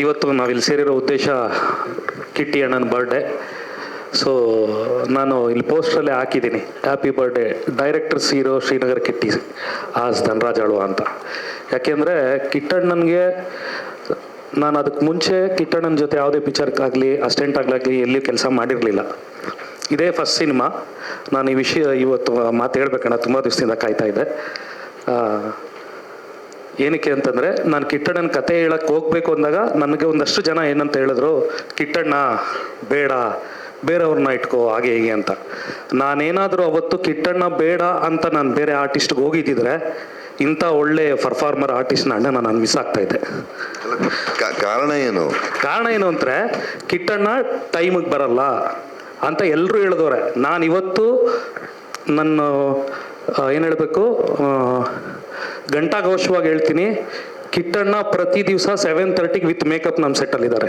ಇವತ್ತು ನಾವಿಲ್ಲಿ ಸೇರಿರೋ ಉದ್ದೇಶ ಕಿಟ್ಟಿ ಅಣ್ಣನ ಬರ್ಡೇ. ಸೊ ನಾನು ಇಲ್ಲಿ ಪೋಸ್ಟ್ರಲ್ಲೇ ಹಾಕಿದ್ದೀನಿ, happy birthday directors hero Srinagar Kitty as Dhanraj Alva ಅಂತ. ಯಾಕೆಂದರೆ ಕಿಟ್ಟಣ್ಣನಿಗೆ ನಾನು ಅದಕ್ಕೆ ಮುಂಚೆ ಕಿಟ್ಟಣ್ಣನ ಜೊತೆ ಯಾವುದೇ ಪಿಕ್ಚರ್ಗಾಗಲಿ ಅಸಿಸ್ಟೆಂಟ್ ಆಗಲಿ ಎಲ್ಲಿಯೂ ಕೆಲಸ ಮಾಡಿರಲಿಲ್ಲ. ಇದೇ ಫಸ್ಟ್ ಸಿನಿಮಾ. ನಾನು ಈ ವಿಷಯ ಇವತ್ತು ಮಾತು ಹೇಳ್ಬೇಕಣ್ಣ, ತುಂಬ ದಿವಸದಿಂದ ಕಾಯ್ತಾ ಇದ್ದೆ. ಏನಕ್ಕೆ ಅಂತಂದರೆ, ನಾನು ಕಿಟ್ಟಣ್ಣನ ಕತೆ ಹೇಳಕ್ಕೆ ಹೋಗ್ಬೇಕು ಅಂದಾಗ ನನಗೆ ಒಂದಷ್ಟು ಜನ ಏನಂತ ಹೇಳಿದ್ರು, ಕಿಟ್ಟಣ್ಣ ಬೇಡ, ಬೇರೆಯವ್ರನ್ನ ಇಟ್ಕೋ ಹಾಗೆ ಹೀಗೆ ಅಂತ. ನಾನೇನಾದರೂ ಅವತ್ತು ಕಿಟ್ಟಣ್ಣ ಬೇಡ ಅಂತ ನಾನು ಬೇರೆ ಆರ್ಟಿಸ್ಟ್ಗೆ ಹೋಗಿದ್ದಿದ್ರೆ ಇಂಥ ಒಳ್ಳೆ ಪರ್ಫಾರ್ಮರ್ ಆರ್ಟಿಸ್ಟ್ನ ಅಣ್ಣನ ನಾನು ಮಿಸ್ ಆಗ್ತಾ ಇದ್ದೆ. ಕಾರಣ ಏನು ಅಂದರೆ ಕಿಟ್ಟಣ್ಣ ಟೈಮಿಗೆ ಬರಲ್ಲ ಅಂತ ಎಲ್ಲರೂ ಹೇಳಿದವ್ರೆ. ನಾನಿವತ್ತು ನನ್ನ ಏನು ಹೇಳಬೇಕು, ಗಂಟಾಘೋಷವಾಗಿ ಹೇಳ್ತೀನಿ, ಕಿಟ್ಟಣ್ಣ ಪ್ರತಿ ದಿವಸ 7:30 ವಿತ್ ಮೇಕಪ್ ನಮ್ಮ ಸೆಟ್ಟಲ್ಲಿದ್ದಾರೆ.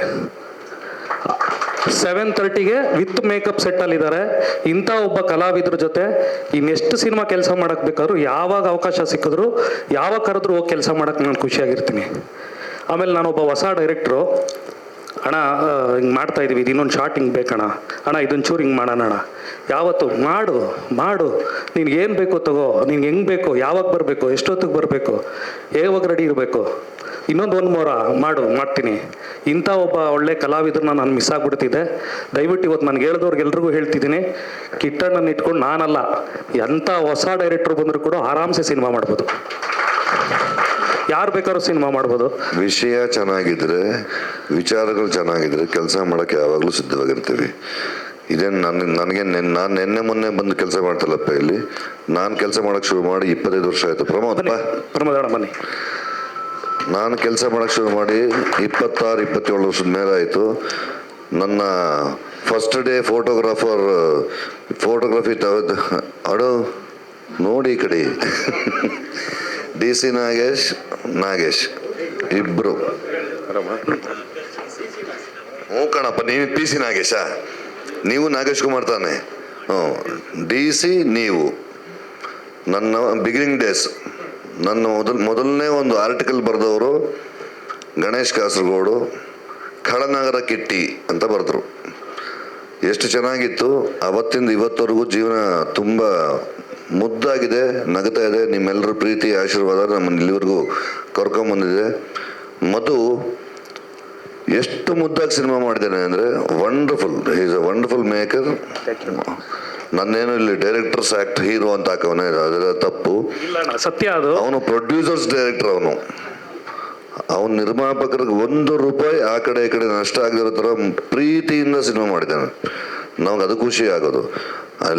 7:30 ವಿತ್ ಮೇಕಪ್ ಸೆಟ್ಟಲ್ಲಿದ್ದಾರೆ. ಇಂಥ ಒಬ್ಬ ಕಲಾವಿದ್ರ ಜೊತೆ ಇನ್ನೆಷ್ಟು ಸಿನಿಮಾ ಕೆಲಸ ಮಾಡಕ್ಕೆ ಬೇಕಾದ್ರೂ, ಯಾವಾಗ ಅವಕಾಶ ಸಿಕ್ಕಿದ್ರು, ಯಾವಾಗ ಕರೆದ್ರೂ ಹೋಗಿ ಕೆಲಸ ಮಾಡಕ್ಕೆ ನಾನು ಖುಷಿಯಾಗಿರ್ತೀನಿ. ಆಮೇಲೆ ನಾನೊಬ್ಬ ಹೊಸ ಡೈರೆಕ್ಟ್ರು. ಅಣ್ಣ ಹಿಂಗೆ ಮಾಡ್ತಾ ಇದ್ದೀವಿ, ಇದು ಇನ್ನೊಂದು ಶಾರ್ಟ್ ಹಿಂಗೆ ಬೇಕಣ್ಣ, ಅಣ್ಣ ಇದೊಂದು ಚೂರು ಹಿಂಗೆ ಮಾಡೋಣ ಅಣ್ಣ. ಯಾವತ್ತು ಮಾಡು ನಿನ್ಗೆ ಏನು ಬೇಕೋ ತಗೋ, ನಿನ್ಗೆ ಹೆಂಗೆ ಬೇಕೋ, ಯಾವಾಗ ಬರಬೇಕು, ಎಷ್ಟೊತ್ತಿಗೆ ಬರಬೇಕು, ಯಾವಾಗ ರೆಡಿ ಇರಬೇಕು, ಇನ್ನೊಂದು ಮೂರ ಮಾಡ್ತೀನಿ. ಇಂಥ ಒಬ್ಬ ಒಳ್ಳೆ ಕಲಾವಿದ್ರನ್ನ ನಾನು ಮಿಸ್ ಆಗಿಬಿಡ್ತಿದ್ದೆ. ದಯವಿಟ್ಟು ಇವತ್ತು ನನಗೆ ಹೇಳಿದವ್ರಿಗೆಲ್ರಿಗೂ ಹೇಳ್ತಿದ್ದೀನಿ, ಕಿಟ್ಟಣ್ಣನ ಇಟ್ಕೊಂಡು ನಾನಲ್ಲ, ಎಂಥ ಹೊಸ ಡೈರೆಕ್ಟ್ರು ಬಂದರೂ ಕೂಡ ಆರಾಮ್ಸೆ ಸಿನಿಮಾ ಮಾಡ್ಬೋದು, ಯಾರು ಬೇಕಾದ್ರೂ ಸಿನಿಮಾ ಮಾಡ್ಬೋದು. ವಿಷಯ ಚೆನ್ನಾಗಿದ್ರೆ, ವಿಚಾರಗಳು ಚೆನ್ನಾಗಿದ್ರೆ ಕೆಲಸ ಮಾಡೋಕ್ಕೆ ಯಾವಾಗಲೂ ಸಿದ್ಧವಾಗಿರ್ತೀವಿ. ಇದೇನು ನನಗೆ ನಾನು ನಿನ್ನೆ ಮೊನ್ನೆ ಬಂದು ಕೆಲಸ ಮಾಡ್ತಲ್ಲಪ್ಪ. ಇಲ್ಲಿ ನಾನು ಕೆಲಸ ಮಾಡೋಕ್ಕೆ ಶುರು ಮಾಡಿ 25 ವರ್ಷ ಆಯಿತು. ಪ್ರಮೋದ ಬನ್ನಿ. ನಾನು ಕೆಲಸ ಮಾಡೋಕ್ಕೆ ಶುರು ಮಾಡಿ 26-27 ವರ್ಷದ ಮೇಲೆ ಆಯಿತು. ನನ್ನ ಫಸ್ಟ್ ಡೇ ಫೋಟೋಗ್ರಫಿ ಅಡು ನೋಡಿ ಈ ಕಡೆ DC ನಾಗೇಶ್ ಇಬ್ರು. ಹ್ಞೂ ಕಣಪ್ಪ, ನೀವು PC ನಾಗೇಶ, ನೀವು ನಾಗೇಶ್ ಕುಮಾರ್ ತಾನೆ? DC ನೀವು. ನನ್ನ ಬಿಗಿನಿಂಗ್ ಡೇಸ್, ನನ್ನ ಮೊದಲನೇ ಒಂದು ಆರ್ಟಿಕಲ್ ಬರೆದವರು ಗಣೇಶ್ ಕಾಸರಗೋಡು, ಖಳನಗರ ಕಿಟ್ಟಿ ಅಂತ ಬರೆದ್ರು. ಎಷ್ಟು ಚೆನ್ನಾಗಿತ್ತು. ಅವತ್ತಿಂದ ಇವತ್ತವರೆಗೂ ಜೀವನ ತುಂಬ ಮುದ್ದಾಗಿದೆ, ನಗ್ತಾ ಇದೆ. ನಿಮ್ಮೆಲ್ಲರ ಪ್ರೀತಿ ಆಶೀರ್ವಾದ ನಮ್ಮನ್ನು ಇಲ್ಲಿವರೆಗೂ ಕರ್ಕೊಂಬಂದಿದೆ. ಮಧು ಎಷ್ಟು ಮುದ್ದಾಗಿ ಸಿನಿಮಾ ಮಾಡಿದ್ದೇನೆ ಅಂದರೆ wonderful. Is a wonderful maker. ನನ್ನೇನು ಇಲ್ಲಿ ಡೈರೆಕ್ಟರ್ಸ್ ಆಕ್ಟ್ ಹೀರೋ ಅಂತ ಹಾಕವನೇ, ಅದೆಲ್ಲ ತಪ್ಪು. ಸತ್ಯ ಅದು. ಅವನು ಪ್ರೊಡ್ಯೂಸರ್ಸ್ ಡೈರೆಕ್ಟರ್. ಅವನು ನಿರ್ಮಾಪಕರಿಗೆ ₹1 ಆ ಕಡೆ ಈ ಕಡೆ ನಷ್ಟ ಆಗದಿರೋ ಥರ ಪ್ರೀತಿಯಿಂದ ಸಿನಿಮಾ ಮಾಡಿದ್ದಾನೆ. ನಮ್ಗೆ ಅದು ಖುಷಿ ಆಗೋದು.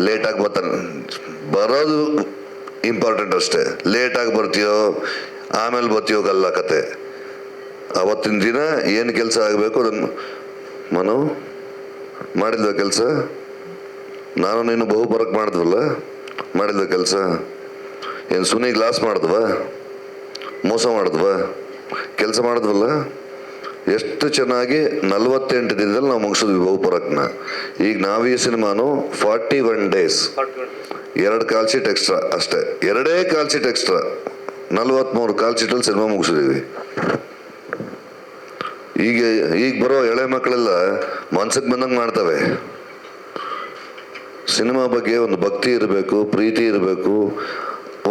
ಲೇಟಾಗಿ ಬರೋದು ಇಂಪಾರ್ಟೆಂಟ್ ಅಷ್ಟೇ. ಲೇಟಾಗಿ ಬರ್ತೀಯೋ ಆಮೇಲೆ ಬರ್ತೀಯೋಗಲ್ಲ ಕತೆ. ಅವತ್ತಿನ ದಿನ ಏನು ಕೆಲಸ ಆಗಬೇಕು ಅದನ್ನು ಮನು ಮಾಡಿದ್ವ ಕೆಲಸ. ನಾನು ನೀನು ಬಹುಪರಕ್ಕೆ ಮಾಡಿದ್ವ ಕೆಲಸ. ಏನು ಸುನಿ ಗ್ಲಾಸ್ ಮಾಡಿದ್ವ, ಮೋಸ ಮಾಡಿದ್ವ, ಕೆಲಸ ಮಾಡಿದ್ವಲ್ಲ. ಎಷ್ಟು ಚೆನ್ನಾಗಿ 48 ದಿನದಲ್ಲಿ ನಾವು ಮುಗಿಸಿದ್ವಿ ಬಹುಪರಕ್ನ. ಈಗ ನಾವು ಈ ಸಿನಿಮಾನು 41 ಡೇಸ್, 2 ಕಾಲ್ ಶೀಟ್ ಎಕ್ಸ್ಟ್ರಾ ಅಷ್ಟೇ, 2 ಕಾಲ್ ಶೀಟ್ ಎಕ್ಸ್ಟ್ರಾ, 43 ಕಾಲ್ ಶೀಟಲ್ಲಿ ಸಿನಿಮಾ ಮುಗಿಸಿದೀವಿ. ಈಗ ಬರೋ ಎಳೆ ಮಕ್ಕಳೆಲ್ಲ ಮನ್ಸಕ್ಕೆ ಬಂದಂಗೆ ಮಾಡ್ತವೆ. ಸಿನಿಮಾ ಬಗ್ಗೆ ಒಂದು ಭಕ್ತಿ ಇರಬೇಕು, ಪ್ರೀತಿ ಇರಬೇಕು,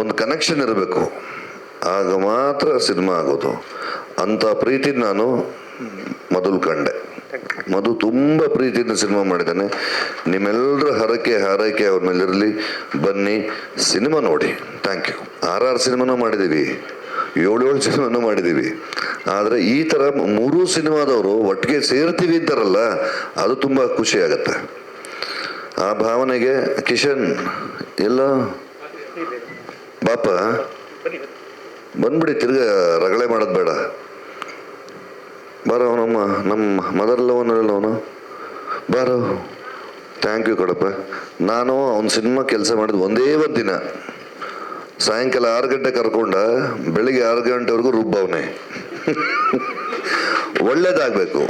ಒಂದು ಕನೆಕ್ಷನ್ ಇರಬೇಕು, ಆಗ ಮಾತ್ರ ಸಿನಿಮಾ ಆಗೋದು. ಅಂಥ ಪ್ರೀತಿ ನಾನು ಮೊದಲು ಕಂಡೆ. ಮಧು ತುಂಬ ಪ್ರೀತಿಯಿಂದ ಸಿನಿಮಾ ಮಾಡಿದ್ದಾನೆ. ನಿಮ್ಮೆಲ್ಲರ ಹಾರೈಕೆ ಅವ್ರ ಮೇಲಿರಲಿ. ಬನ್ನಿ, ಸಿನಿಮಾ ನೋಡಿ. Thank you. 6 ಸಿನಿಮಾನೂ ಮಾಡಿದ್ದೀವಿ, 7 ಸಿನಿಮಾನೂ ಮಾಡಿದ್ದೀವಿ. ಆದರೆ ಈ ಥರ 3 ಸಿನಿಮಾದವರು ಒಟ್ಟಿಗೆ ಸೇರ್ತೀವಿ ಅಂತಾರಲ್ಲ, ಅದು ತುಂಬ ಖುಷಿ ಆಗತ್ತೆ. ಆ ಭಾವನೆಗೆ ಕಿಶನ್ ಎಲ್ಲ ಬಾಪ ಬಂದ್ಬಿಡಿ, ತಿರ್ಗಾ ರಗಳೆ ಮಾಡೋದು ಬೇಡ. ಬಾರೋ ನಮ್ಮ ಮದರ್ಲವನಲ್ಲವನು ಬಾರೋ. ಥ್ಯಾಂಕ್ ಯು ಕಡಪ್ಪ. ನಾನು ಅವನ ಸಿನಿಮಾ ಕೆಲಸ ಮಾಡಿದ ಒಂದೇ ಒಂದು ದಿನ, ಸಾಯಂಕಾಲ 6 ಗಂಟೆ ಕರ್ಕೊಂಡ, ಬೆಳಿಗ್ಗೆ 6 ಗಂಟೆವರೆಗೂ ರುಬ್ಬವನೇ. ಒಳ್ಳೇದಾಗಬೇಕು.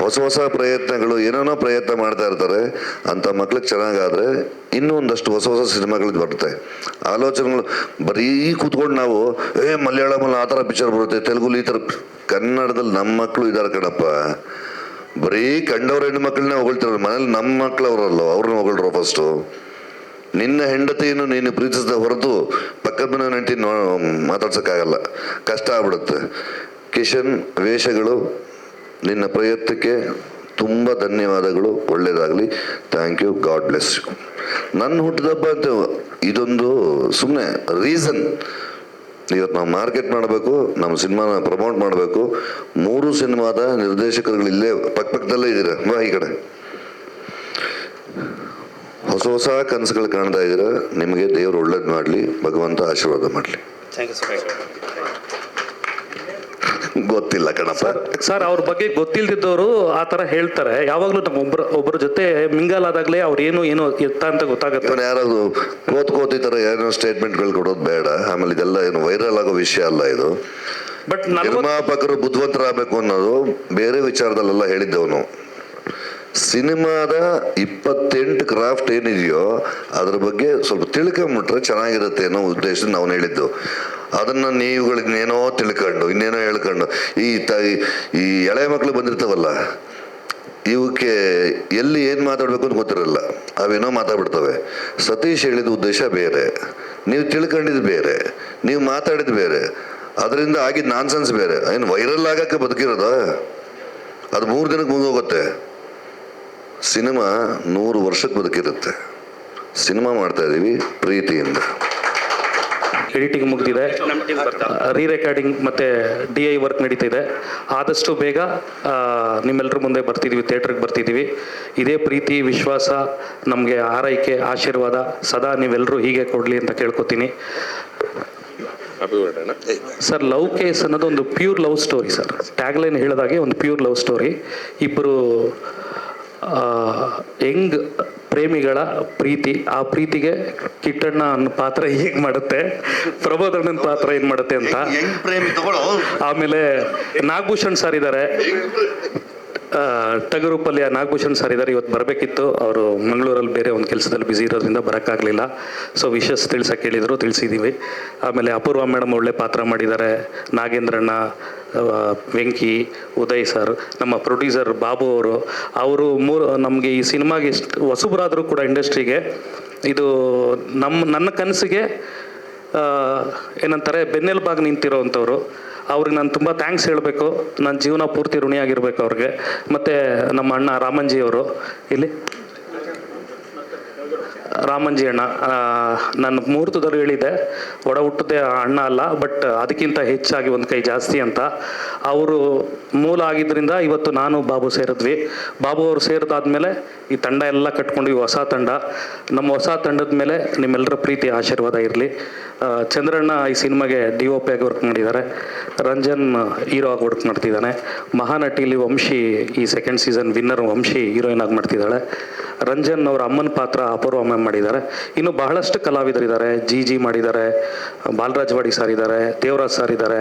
ಹೊಸ ಹೊಸ ಪ್ರಯತ್ನಗಳು ಏನೇನೋ ಪ್ರಯತ್ನ ಮಾಡ್ತಾ ಇರ್ತಾರೆ. ಅಂಥ ಮಕ್ಳಿಗೆ ಚೆನ್ನಾಗಾದರೆ ಇನ್ನೂ ಒಂದಷ್ಟು ಹೊಸ ಹೊಸ ಸಿನಿಮಾಗಳು ಬರುತ್ತೆ. ಆಲೋಚನೆಗಳು ಬರೀ ಕೂತ್ಕೊಂಡು ನಾವು ಮಲಯಾಳಮಲ್ಲಿ ಆ ಥರ ಪಿಕ್ಚರ್ ಬರುತ್ತೆ, ತೆಲುಗುಲಿ ಈ ಥರ. ಕನ್ನಡದಲ್ಲಿ ನಮ್ಮ ಮಕ್ಕಳು ಇದ್ದಾರೆ ಕಣಪ್ಪ. ಬರೀ ಕಂಡವ್ರ ಹೆಣ್ಣು ಮಕ್ಕಳನ್ನ ಹೊಗಳ್ತಿರೋ ಮನೇಲಿ ನಮ್ಮ ಮಕ್ಕಳವ್ರಲ್ಲ, ಅವ್ರನ್ನ ಹೊಗಳ್ರು ಫಸ್ಟು. ನಿನ್ನ ಹೆಂಡತಿಯನ್ನು ನೀನು ಪ್ರೀತಿಸಿದ ಹೊರತು ಪಕ್ಕದ ಮನೆ ಹೆಂಡತಿ ಮಾತಾಡ್ಸೋಕ್ಕಾಗಲ್ಲ, ಕಷ್ಟ ಆಗ್ಬಿಡುತ್ತೆ. ಕಿಶನ್ ವೇಷಗಳು, ನಿನ್ನ ಪ್ರಯತ್ನಕ್ಕೆ ತುಂಬ ಧನ್ಯವಾದಗಳು, ಒಳ್ಳೆಯದಾಗಲಿ. Thank you, god bless you. ನನ್ನ ಹುಟ್ಟಿದಬ್ಬ ಅಂತ ಇದೊಂದು ಸುಮ್ಮನೆ ರೀಸನ್. ಇವತ್ತು ನಾವು ಮಾರ್ಕೆಟ್ ಮಾಡಬೇಕು, ನಮ್ಮ ಸಿನಿಮಾನ ಪ್ರಮೋಟ್ ಮಾಡಬೇಕು. 3 ಸಿನಿಮಾದ ನಿರ್ದೇಶಕರುಗಳು ಇಲ್ಲೇ ಪಕ್ಕದಲ್ಲೇ ಇದ್ದೀರ. ಬಾ ಈ ಕಡೆ. ಹೊಸ ಹೊಸ ಕನಸುಗಳು ಕಾಣ್ತಾ ಇದ್ದೀರ. ನಿಮಗೆ ದೇವರು ಒಳ್ಳೇದು ಮಾಡಲಿ, ಭಗವಂತ ಆಶೀರ್ವಾದ ಮಾಡಲಿ. ಗೊತ್ತಿಲ್ಲ ಕಣಪ್ಪ ಸರ್. ಅವ್ರ ಬಗ್ಗೆ ಗೊತ್ತಿಲ್ದಿದ್ದವರು ಆ ಥರ ಹೇಳ್ತಾರೆ. ಯಾವಾಗಲೂ ನಮ್ಮ ಒಬ್ಬರ ಜೊತೆ ಮಿಂಗಲ್ ಆದಾಗಲೇ ಅವ್ರು ಏನು ಎತ್ತ ಅಂತ ಗೊತ್ತಾಗುತ್ತೆ. ಇವನು ಯಾರಾದ್ರು ಕೋತಿ ಥರ ಏನೋ ಸ್ಟೇಟ್ಮೆಂಟ್ಗಳು ಕೊಡೋದು ಬೇಡ. ಆಮೇಲೆ ಇದೆಲ್ಲ ಏನು ವೈರಲ್ ಆಗೋ ವಿಷಯ ಅಲ್ಲ ಇದು. ಬಟ್ ನಿರ್ಮಾಪಕರು ಬುದ್ಧಿವಂತರಾಗಬೇಕು ಅನ್ನೋದು ಬೇರೆ ವಿಚಾರದಲ್ಲೆಲ್ಲ ಹೇಳಿದ್ದವನು. ಸಿನಿಮಾದ 28 ಕ್ರಾಫ್ಟ್ ಏನಿದೆಯೋ ಅದ್ರ ಬಗ್ಗೆ ಸ್ವಲ್ಪ ತಿಳ್ಕೊಂಬಿಟ್ರೆ ಚೆನ್ನಾಗಿರುತ್ತೆ ಅನ್ನೋ ಉದ್ದೇಶದಿಂದ ನಾವು ಹೇಳಿದ್ದು. ಅದನ್ನು ನೀವುಗಳಿನ್ನೇನೋ ತಿಳ್ಕೊಂಡು ಇನ್ನೇನೋ ಹೇಳ್ಕೊಂಡು ಈ ಎಳೆ ಮಕ್ಕಳು ಬಂದಿರ್ತಾವಲ್ಲ, ಇವಕ್ಕೆ ಎಲ್ಲಿ ಏನು ಮಾತಾಡಬೇಕು ಅಂತ ಗೊತ್ತಿರಲ್ಲ, ಅವೇನೋ ಮಾತಾಡ್ಬಿಡ್ತವೆ. ಸತೀಶ್ ಹೇಳಿದ ಉದ್ದೇಶ ಬೇರೆ, ನೀವು ತಿಳ್ಕೊಂಡಿದ್ದು ಬೇರೆ, ನೀವು ಮಾತಾಡಿದ್ದು ಬೇರೆ, ಅದರಿಂದ ಆಗಿದ್ದು ನಾನ್ಸೆನ್ಸ್ ಬೇರೆ. ಏನು ವೈರಲ್ ಆಗಕ್ಕೆ ಬದುಕಿರೋದ? ಅದು 3 ದಿನಕ್ಕೆ ಮುಗಿದೋಗುತ್ತೆ. ಸಿನಿಮಾ 100 ವರ್ಷಕ್ಕೆ ಬದುಕಿರುತ್ತೆ. ಸಿನಿಮಾ ಮಾಡ್ತಾ ಇದ್ದೀವಿ ಪ್ರೀತಿಯಿಂದ. ಎಡಿಟಿಂಗ್ ಮುಗಿದಿದೆ, ರೀ ರೆಕಾರ್ಡಿಂಗ್ ಮತ್ತು DI ವರ್ಕ್ ನಡೀತಿದೆ. ಆದಷ್ಟು ಬೇಗ ನಿಮ್ಮೆಲ್ಲರ ಮುಂದೆ ಬರ್ತಿದ್ದೀವಿ, ಥಿಯೇಟ್ರಿಗೆ ಬರ್ತಿದ್ದೀವಿ. ಇದೇ ಪ್ರೀತಿ ವಿಶ್ವಾಸ, ನಮಗೆ ಆರೈಕೆ ಆಶೀರ್ವಾದ ಸದಾ ನೀವೆಲ್ಲರೂ ಹೀಗೆ ಕೊಡಲಿ ಅಂತ ಕೇಳ್ಕೊತೀನಿ. ಸರ್, ಲವ್ ಕೇಸ್ ಅನ್ನೋದು ಒಂದು pure love story sir. Tagline ಹೇಳಿದಾಗೆ ಒಂದು ಪ್ಯೂರ್ ಲವ್ ಸ್ಟೋರಿ. ಇಬ್ಬರು ಯಂಗ್ ಪ್ರೇಮಿಗಳ ಪ್ರೀತಿ. ಆ ಪ್ರೀತಿಗೆ ಕಿಟ್ಟಣ್ಣ ಅನ್ನೋ ಪಾತ್ರ ಹೇಗೆ ಮಾಡುತ್ತೆ, ಪ್ರಬೋಧಣ್ಣನ ಪಾತ್ರ ಏನು ಮಾಡುತ್ತೆ ಅಂತ. ಆಮೇಲೆ ನಾಗಭೂಷಣ್ ಸರ್ ಇದ್ದಾರೆ, ಟಗರು ಪಲ್ಯ ನಾಗಭೂಷಣ್ ಸರ್ ಇದ್ದಾರೆ. ಇವತ್ತು ಬರಬೇಕಿತ್ತು, ಅವರು ಮಂಗಳೂರಲ್ಲಿ ಬೇರೆ ಒಂದು ಕೆಲಸದಲ್ಲಿ ಬ್ಯುಸಿ ಇರೋದ್ರಿಂದ ಬರೋಕ್ಕಾಗಲಿಲ್ಲ. ಸೊ ವಿಶಸ್ ತಿಳ್ಸಕ್ಕೆ ಹೇಳಿದರು, ತಿಳಿಸಿದ್ದೀವಿ. ಆಮೇಲೆ ಅಪೂರ್ವ ಮೇಡಮ್ ಒಳ್ಳೆ ಪಾತ್ರ ಮಾಡಿದ್ದಾರೆ. ನಾಗೇಂದ್ರಣ್ಣ, ವೆಂಕಿ, ಉದಯ್ ಸರ್, ನಮ್ಮ ಪ್ರೊಡ್ಯೂಸರ್ ಬಾಬು ಅವರು ನಮಗೆ ಈ ಸಿನಿಮಾಗೆ ಎಷ್ಟು ಹೊಸಬರಾದರೂ ಕೂಡ ಇಂಡಸ್ಟ್ರಿಗೆ ಇದು ನನ್ನ ಕನಸಿಗೆ ಏನಂತಾರೆ ಬೆನ್ನೆಲುಬಾಗಿ ನಿಂತಿರೋವಂಥವ್ರು. ಅವ್ರಿಗೆ ನಾನು ತುಂಬ ಥ್ಯಾಂಕ್ಸ್ ಹೇಳಬೇಕು. ನನ್ನ ಜೀವನ ಪೂರ್ತಿ ಋಣಿಯಾಗಿರ್ಬೇಕು ಅವ್ರಿಗೆ. ಮತ್ತು ನಮ್ಮ ಅಣ್ಣ ರಾಮಂಜಿ ಅವರು, ಇಲ್ಲಿ ರಾಮಂಜಿ ಅಣ್ಣ, ನಾನು ಮುಹೂರ್ತದಲ್ಲಿ ಹೇಳಿದ್ದೆ ಒಡ ಹುಟ್ಟದೆ ಅಣ್ಣ ಅಲ್ಲ, ಬಟ್ ಅದಕ್ಕಿಂತ ಹೆಚ್ಚಾಗಿ ಒಂದು ಕೈ ಜಾಸ್ತಿ ಅಂತ. ಅವರು ಮೂಲ ಆಗಿದ್ದರಿಂದ ಇವತ್ತು ನಾನು ಬಾಬು ಸೇರಿದ್ವಿ. ಬಾಬು ಅವರು ಸೇರಿದಾದ್ಮೇಲೆ ಈ ತಂಡ ಎಲ್ಲ ಕಟ್ಕೊಂಡು ಹೊಸ ತಂಡ. ನಮ್ಮ ಹೊಸ ತಂಡದ ಮೇಲೆ ನಿಮ್ಮೆಲ್ಲರ ಪ್ರೀತಿ ಆಶೀರ್ವಾದ ಇರಲಿ. ಚಂದ್ರಣ್ಣ ಈ ಸಿನಿಮಾಗೆ DOP ಆಗಿ ವರ್ಕ್ ಮಾಡಿದ್ದಾರೆ. ರಂಜನ್ ಹೀರೋ ಆಗಿ ವರ್ಕ್ ಮಾಡ್ತಿದ್ದಾನೆ. ಮಹಾನಟಿಲಿ ವಂಶಿ ಈ second season winner Vamshi heroine ಆಗಿ ಮಾಡ್ತಿದ್ದಾಳೆ. ರಂಜನ್ ಅವ್ರ ಅಮ್ಮನ ಪಾತ್ರ ಅಪೂರ್ವ ಮ್ಯಾಮ್ ಮಾಡಿದ್ದಾರೆ. ಇನ್ನು ಬಹಳಷ್ಟು ಕಲಾವಿದರಿದ್ದಾರೆ. ಜಿ ಮಾಡಿದ್ದಾರೆ, ಬಾಲರಾಜ್ ವಾಡಿ ಸರ್ ಇದ್ದಾರೆ, ದೇವರಾಜ್ ಸರ್ ಇದ್ದಾರೆ.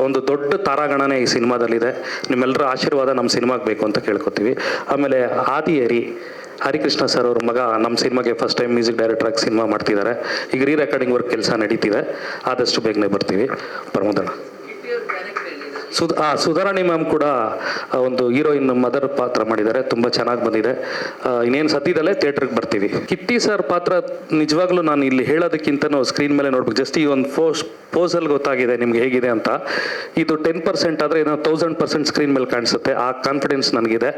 ಒಂದು ದೊಡ್ಡ ತಾರಾಗಣನೆ ಈ ಸಿನಿಮಾದಲ್ಲಿದೆ. ನಿಮ್ಮೆಲ್ಲರ ಆಶೀರ್ವಾದ ನಮ್ಮ ಸಿನಿಮಾಗೆ ಬೇಕು ಅಂತ ಕೇಳ್ಕೊತೀವಿ. ಆಮೇಲೆ ಹರಿಕೃಷ್ಣ ಸರ್ ಅವ್ರ ಮಗ ನಮ್ಮ ಸಿನಿಮಾಗೆ ಫಸ್ಟ್ ಟೈಮ್ ಮ್ಯೂಸಿಕ್ ಡೈರೆಕ್ಟರ್ ಆಗಿ ಸಿನಿಮಾ ಮಾಡ್ತಿದ್ದಾರೆ. ಈಗ ರೀ ರೆಕಾರ್ಡಿಂಗ್ ವರ್ಕ್ ಕೆಲಸ ನಡೀತಿದೆ. ಆದಷ್ಟು ಬೇಗನೆ ಬರ್ತೀವಿ. ಪ್ರಮೋದಣ್ಣ, ಸುಧಾರಾಣಿ ಮ್ಯಾಮ್ ಕೂಡ ಒಂದು ಹೀರೋಯಿನ್ ಮದರ್ ಪಾತ್ರ ಮಾಡಿದ್ದಾರೆ. ತುಂಬ ಚೆನ್ನಾಗಿ ಬಂದಿದೆ. ಇನ್ನೇನು ಸದ್ಯದಲ್ಲೇ ಥಿಯೇಟ್ರಿಗೆ ಬರ್ತೀವಿ. ಕಿಟ್ಟಿ ಸರ್ ಪಾತ್ರ ನಿಜವಾಗ್ಲೂ ನಾನು ಇಲ್ಲಿ ಹೇಳೋದಕ್ಕಿಂತ ಸ್ಕ್ರೀನ್ ಮೇಲೆ ನೋಡ್ಬೇಕು. ಜಸ್ಟ್ ಈ ಒಂದು ಪೋಸಲ್ಲಿ ಗೊತ್ತಾಗಿದೆ ನಿಮ್ಗೆ ಹೇಗಿದೆ ಅಂತ. ಇದು 10% ಆದರೆ ಏನೋ 1000% ಸ್ಕ್ರೀನ್ ಮೇಲೆ ಕಾಣಿಸುತ್ತೆ. ಆ ಕಾನ್ಫಿಡೆನ್ಸ್ ನನಗಿದೆ.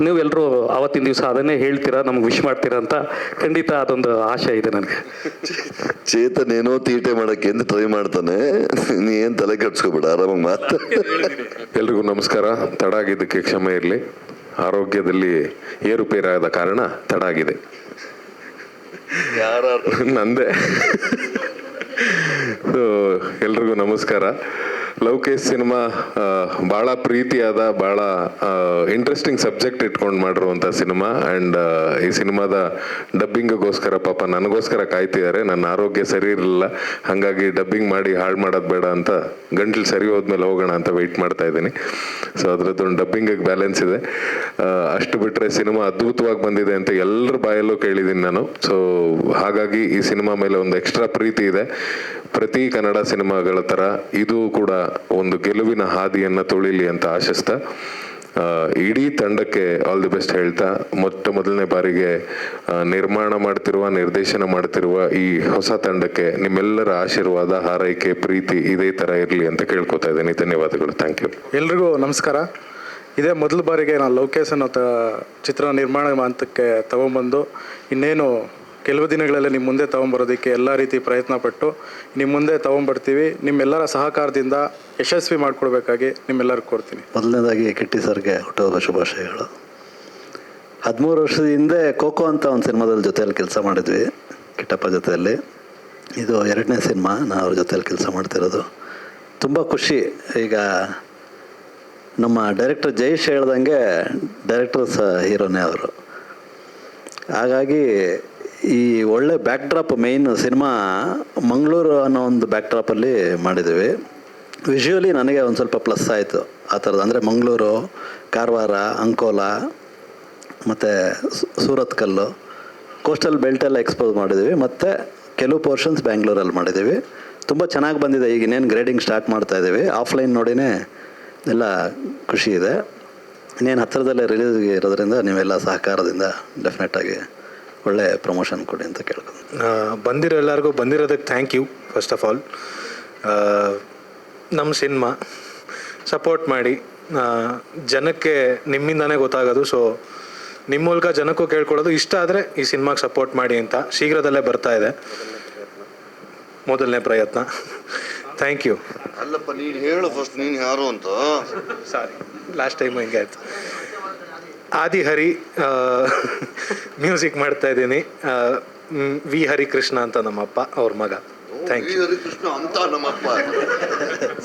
ನೀವು ಎಲ್ಲರೂ ಆವತ್ತಿನ ದಿವಸ ಅದನ್ನೇ ಹೇಳ್ತೀರಾ, ನಮ್ಗೆ ವಿಶ್ ಮಾಡ್ತೀರಾ ಅಂತ ಖಂಡಿತ ಅದೊಂದು ಆಶೆ ಇದೆ ನನಗೆ. ಚೇತನ್ ಏನೋ ತೀಟೆ ಮಾಡೋಕ್ಕೆ ಎಂದು ಟ್ರೈ ಮಾಡ್ತಾನೆ. ನೀ ಏನು ತಲೆ ಕೆಡ್ಸ್ಕೊಬೇಡ, ಆರಾಮಾಗಿ ಮಾತ್ರ. ಎಲ್ರಿಗೂ ನಮಸ್ಕಾರ. ತಡ ಆಗಿದ್ದಕ್ಕೆ ಕ್ಷಮೆ ಇರಲಿ. ಆರೋಗ್ಯದಲ್ಲಿ ಏರುಪೇರಾದ ಕಾರಣ ತಡ ಆಗಿದೆ. ನಂದೇ. ಎಲ್ರಿಗೂ ನಮಸ್ಕಾರ. ಲೌಕೇಶ್ ಸಿನಿಮಾ ಭಾಳ ಪ್ರೀತಿಯಾದ ಭಾಳ ಇಂಟ್ರೆಸ್ಟಿಂಗ್ ಸಬ್ಜೆಕ್ಟ್ ಇಟ್ಕೊಂಡು ಮಾಡಿರುವಂಥ ಸಿನಿಮಾ. ಆ್ಯಂಡ್ ಈ ಸಿನಿಮಾದ ಡಬ್ಬಿಂಗಿಗೋಸ್ಕರ ಪಾಪ ನನಗೋಸ್ಕರ ಕಾಯ್ತಿದ್ದಾರೆ. ನನ್ನ ಆರೋಗ್ಯ ಸರಿ ಇರಲಿಲ್ಲ, ಹಾಗಾಗಿ ಡಬ್ಬಿಂಗ್ ಮಾಡಿ ಹಾಳು ಮಾಡೋದು ಬೇಡ ಅಂತ ಗಂಟ್ಲು ಸರಿ ಹೋದ್ಮೇಲೆ ಹೋಗೋಣ ಅಂತ ವೆಯ್ಟ್ ಮಾಡ್ತಾ ಇದ್ದೀನಿ. ಸೊ ಅದರದ್ದೊಂದು ಡಬ್ಬಿಂಗಿಗೆ ಬ್ಯಾಲೆನ್ಸ್ ಇದೆ. ಅಷ್ಟು ಬಿಟ್ಟರೆ ಸಿನಿಮಾ ಅದ್ಭುತವಾಗಿ ಬಂದಿದೆ ಅಂತ ಎಲ್ಲರ ಬಾಯಲ್ಲೂ ಕೇಳಿದ್ದೀನಿ ನಾನು. ಸೊ ಹಾಗಾಗಿ ಈ ಸಿನಿಮಾ ಮೇಲೆ ಒಂದು ಎಕ್ಸ್ಟ್ರಾ ಪ್ರೀತಿ ಇದೆ. ಪ್ರತಿ ಕನ್ನಡ ಸಿನಿಮಾಗಳ ಥರ ಇದು ಕೂಡ ಒಂದು ಗೆಲುವಿನ ಹಾದಿಯನ್ನು ತುಳಿಲಿ ಅಂತ ಆಶಿಸ್ತಾ ಇಡೀ ತಂಡಕ್ಕೆ ಆಲ್ ದಿ ಬೆಸ್ಟ್ ಹೇಳ್ತಾ, ಮೊದಲನೇ ಬಾರಿಗೆ ನಿರ್ಮಾಣ ಮಾಡ್ತಿರುವ, ನಿರ್ದೇಶನ ಮಾಡ್ತಿರುವ ಈ ಹೊಸ ತಂಡಕ್ಕೆ ನಿಮ್ಮೆಲ್ಲರ ಆಶೀರ್ವಾದ, ಹಾರೈಕೆ, ಪ್ರೀತಿ ಇದೇ ಥರ ಇರಲಿ ಅಂತ ಕೇಳ್ಕೊತಾ ಇದ್ದೀನಿ. ಧನ್ಯವಾದಗಳು. Thank you. ಎಲ್ರಿಗೂ ನಮಸ್ಕಾರ. ಇದೇ ಮೊದಲ ಬಾರಿಗೆ ನಾನು ಲೌಕೇಶ್ ಅನ್ನೋ ಚಿತ್ರ ನಿರ್ಮಾಣ ಹಂತಕ್ಕೆ ತಗೊಂಬಂದು ಇನ್ನೇನು ಕೆಲವು ದಿನಗಳಲ್ಲಿ ನಿಮ್ಮ ಮುಂದೆ ತೊಗೊಂಬರೋದಕ್ಕೆ ಎಲ್ಲ ರೀತಿ ಪ್ರಯತ್ನ ಪಟ್ಟು ನಿಮ್ಮ ಮುಂದೆ ತೊಗೊಂಬರ್ತೀವಿ. ನಿಮ್ಮೆಲ್ಲರ ಸಹಕಾರದಿಂದ ಯಶಸ್ವಿ ಮಾಡಿಕೊಡ್ಬೇಕಾಗಿ ನಿಮ್ಮೆಲ್ಲರಿಗೂ ಕೊಡ್ತೀನಿ. ಮೊದಲನೇದಾಗಿ ಕಿಟ್ಟಿ ಸರ್ಗೆ ಹುಟ್ಟುಹಬ್ಬ ಶುಭಾಶಯಗಳು. 13 ವರ್ಷದ ಹಿಂದೆ ಖೋಖೋ ಅಂತ ಒಂದು ಸಿನಿಮಾದಲ್ಲಿ ಜೊತೆಯಲ್ಲಿ ಕೆಲಸ ಮಾಡಿದ್ವಿ ಕಿಟ್ಟಪ್ಪ ಜೊತೆಯಲ್ಲಿ. ಇದು 2ನೇ ಸಿನಿಮಾ ನಾನು ಅವ್ರ ಜೊತೆಯಲ್ಲಿ ಕೆಲಸ ಮಾಡ್ತಿರೋದು. ತುಂಬ ಖುಷಿ. ಈಗ ನಮ್ಮ ಡೈರೆಕ್ಟರ್ ಜಯೇಶ್ ಹೇಳ್ದಂಗೆ ಡೈರೆಕ್ಟರ್ ಹೀರೋನೇ ಅವರು. ಹಾಗಾಗಿ ಈ ಒಳ್ಳೆ ಬ್ಯಾಕ್ಡ್ರಾಪ್, ಮೇಯ್ನ್ ಸಿನಿಮಾ ಮಂಗಳೂರು ಅನ್ನೋ ಒಂದು ಬ್ಯಾಕ್ಡ್ರಾಪಲ್ಲಿ ಮಾಡಿದ್ದೀವಿ. ವಿಷುವಲಿ ನನಗೆ ಒಂದು ಸ್ವಲ್ಪ ಪ್ಲಸ್ ಆಯಿತು ಆ ಥರದ್ದು. ಅಂದರೆ ಮಂಗಳೂರು, ಕಾರವಾರ, ಅಂಕೋಲಾ ಮತ್ತು ಸೂರತ್ಕಲ್ಲು, ಕೋಸ್ಟಲ್ ಬೆಲ್ಟೆಲ್ಲ ಎಕ್ಸ್ಪೋಸ್ ಮಾಡಿದ್ದೀವಿ. ಮತ್ತು ಕೆಲವು ಪೋರ್ಷನ್ಸ್ ಬ್ಯಾಂಗ್ಳೂರಲ್ಲಿ ಮಾಡಿದ್ದೀವಿ. ತುಂಬ ಚೆನ್ನಾಗಿ ಬಂದಿದೆ. ಈಗ ಇನ್ನೇನು ಗ್ರೇಡಿಂಗ್ ಸ್ಟಾರ್ಟ್ ಮಾಡ್ತಾಯಿದ್ದೀವಿ. ಆಫ್ಲೈನ್ ನೋಡಿನೇ ಎಲ್ಲ ಖುಷಿ ಇದೆ. ಇನ್ನೇನು ಹತ್ತಿರದಲ್ಲೇ ರಿಲೀಸ್ ಇರೋದ್ರಿಂದ ನೀವೆಲ್ಲ ಸಹಕಾರದಿಂದ ಡೆಫಿನೆಟಾಗಿ ಒಳ್ಳೆ ಪ್ರಮೋಷನ್ ಕೊಡಿ ಅಂತ ಕೇಳ್ಕೊಂಡು. ಬಂದಿರೋ ಎಲ್ಲರಿಗೂ ಬಂದಿರೋದಕ್ಕೆ thank you. First of all ನಮ್ಮ ಸಿನಿಮಾ ಸಪೋರ್ಟ್ ಮಾಡಿ. ಜನಕ್ಕೆ ನಿಮ್ಮಿಂದನೇ ಗೊತ್ತಾಗೋದು. ಸೊ ನಿಮ್ಮ ಮೂಲಕ ಜನಕ್ಕೂ ಕೇಳ್ಕೊಳ್ಳೋದು, ಇಷ್ಟ ಆದರೆ ಈ ಸಿನಿಮಾಗೆ ಸಪೋರ್ಟ್ ಮಾಡಿ ಅಂತ. ಶೀಘ್ರದಲ್ಲೇ ಬರ್ತಾ ಇದೆ ಮೊದಲನೇ ಪ್ರಯತ್ನ. Thank you. ಅಲ್ಲಪ್ಪ, ನೀನು ಹೇಳು ಫಸ್ಟ್, ನೀನು ಯಾರು ಅಂತ. ಸಾರಿ, ಲಾಸ್ಟ್ ಟೈಮ್ ಹಿಂಗೆ ಆಯ್ತು. ಆದಿಹರಿ ಮ್ಯೂಸಿಕ್ ಮಾಡ್ತಾ ಇದ್ದೀನಿ. ವಿ ಹರಿಕೃಷ್ಣ ಅಂತ ನಮ್ಮಪ್ಪ, ಅವ್ರ ಮಗ. Thank you. ಹರಿಕೃಷ್ಣ ಅಂತ ನಮ್ಮಪ್ಪ.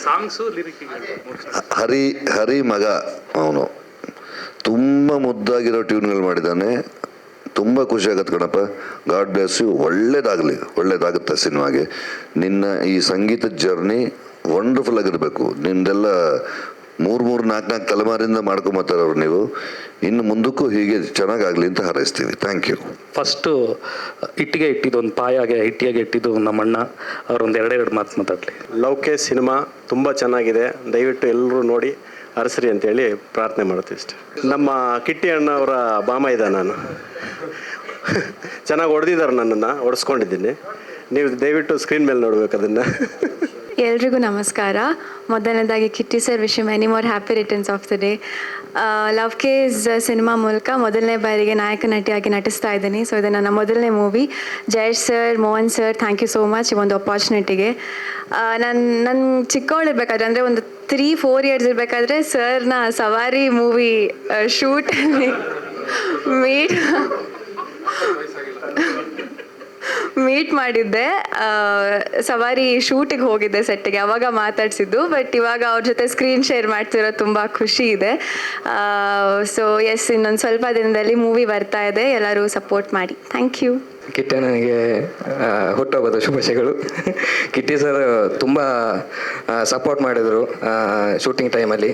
ಸಾಂಗ್ಸು ಲಿರಿಕ್ ಹರಿ ಮಗ ಅವನು. ತುಂಬ ಮುದ್ದಾಗಿರೋ ಟ್ಯೂನ್ಗಳು ಮಾಡಿದ್ದಾನೆ. ತುಂಬ ಖುಷಿ ಆಗತ್ತೆ ಕಣಪ್ಪ. God bless you. ಒಳ್ಳೇದಾಗುತ್ತೆ ಸಿನಿಮಾಗೆ. ನಿನ್ನ ಈ ಸಂಗೀತದ ಜರ್ನಿ ವಂಡರ್ಫುಲ್ ಆಗಿರಬೇಕು. ನಿಮ್ದೆಲ್ಲ 3-4 ತಲೆಮಾರಿಂದ ಮಾಡ್ಕೊಂಬತ್ತಾರವ್ರು ನೀವು. ಇನ್ನು ಮುಂದಕ್ಕೂ ಹೀಗೆ ಚೆನ್ನಾಗಾಗಲಿ ಅಂತ ಹಾರೈಸ್ತೀವಿ. Thank you. ಫಸ್ಟು ಇಟ್ಟಿಗೆ ಇಟ್ಟಿದ್ದು ಒಂದು ಪಾಯಾಗೆ ಹಿಟ್ಟಿಯಾಗೆ ಇಟ್ಟಿದ್ದು ನಮ್ಮಣ್ಣ. ಅವರೊಂದು 2 ಮಾತು ಮಾತಾಡಲಿ. ಲೌಕೇಶ್ ಸಿನಿಮಾ ತುಂಬ ಚೆನ್ನಾಗಿದೆ. ದಯವಿಟ್ಟು ಎಲ್ಲರೂ ನೋಡಿ ಹರಸ್ರಿ ಅಂತೇಳಿ ಪ್ರಾರ್ಥನೆ ಮಾಡ್ತೀವಿ ಅಷ್ಟೇ. ನಮ್ಮ ಕಿಟ್ಟಿ ಅಣ್ಣ ಅವರ ಬಾಮ ಇದೆ. ನಾನು ಚೆನ್ನಾಗಿ ಹೊಡೆದಿದ್ದಾರೆ, ನನ್ನನ್ನು ಹೊಡೆಸ್ಕೊಂಡಿದ್ದೀನಿ. ನೀವು ದಯವಿಟ್ಟು ಸ್ಕ್ರೀನ್ ಮೇಲೆ ನೋಡ್ಬೇಕು ಅದನ್ನು. ಎಲ್ರಿಗೂ ನಮಸ್ಕಾರ. ಮೊದಲನೇದಾಗಿ Kitty sir wish many more happy returns of the day. ಲವ್ಕೇಸ್ ಸಿನಿಮಾ ಮೂಲಕ ಮೊದಲನೇ ಬಾರಿಗೆ ನಾಯಕ ನಟಿಯಾಗಿ ನಟಿಸ್ತಾ ಇದ್ದೀನಿ. ಸೊ ಇದು ನನ್ನ ಮೊದಲನೇ movie. Jayesh sir, Mohan sir, thank you so much ಈ ಒಂದು ಅಪಾರ್ಚುನಿಟಿಗೆ. ನಾನು ಚಿಕ್ಕವಳಿರ್ಬೇಕಾದ್ರೆ, ಅಂದರೆ ಒಂದು 3-4 ಇಯರ್ಸ್ ಇರಬೇಕಾದ್ರೆ ಸರ್ನ ಸವಾರಿ ಮೂವಿ ಶೂಟಲ್ಲಿ ಮೀಟ್ ಮಾಡಿದ್ದೆ. ಸವಾರಿ ಶೂಟಿಗೆ ಹೋಗಿದ್ದೆ ಸೆಟ್ಟಿಗೆ, ಅವಾಗ ಮಾತಾಡ್ಸಿದ್ದು. ಬಟ್ ಇವಾಗ ಅವ್ರ ಜೊತೆ ಸ್ಕ್ರೀನ್ ಶೇರ್ ಮಾಡ್ತಿರೋ ತುಂಬ ಖುಷಿ ಇದೆ. ಸೊ ಎಸ್, ಇನ್ನೊಂದು ಸ್ವಲ್ಪ ದಿನದಲ್ಲಿ ಮೂವಿ ಬರ್ತಾ ಇದೆ. ಎಲ್ಲರೂ ಸಪೋರ್ಟ್ ಮಾಡಿ. Thank you. ಕಿಟ್ಟಿ ನನಗೆ ಹುಟ್ಟುಹಬ್ಬದ ಶುಭಾಶಯಗಳು. ಕಿಟ್ಟಿ ಸರ್ ತುಂಬ ಸಪೋರ್ಟ್ ಮಾಡಿದರು ಶೂಟಿಂಗ್ ಟೈಮಲ್ಲಿ.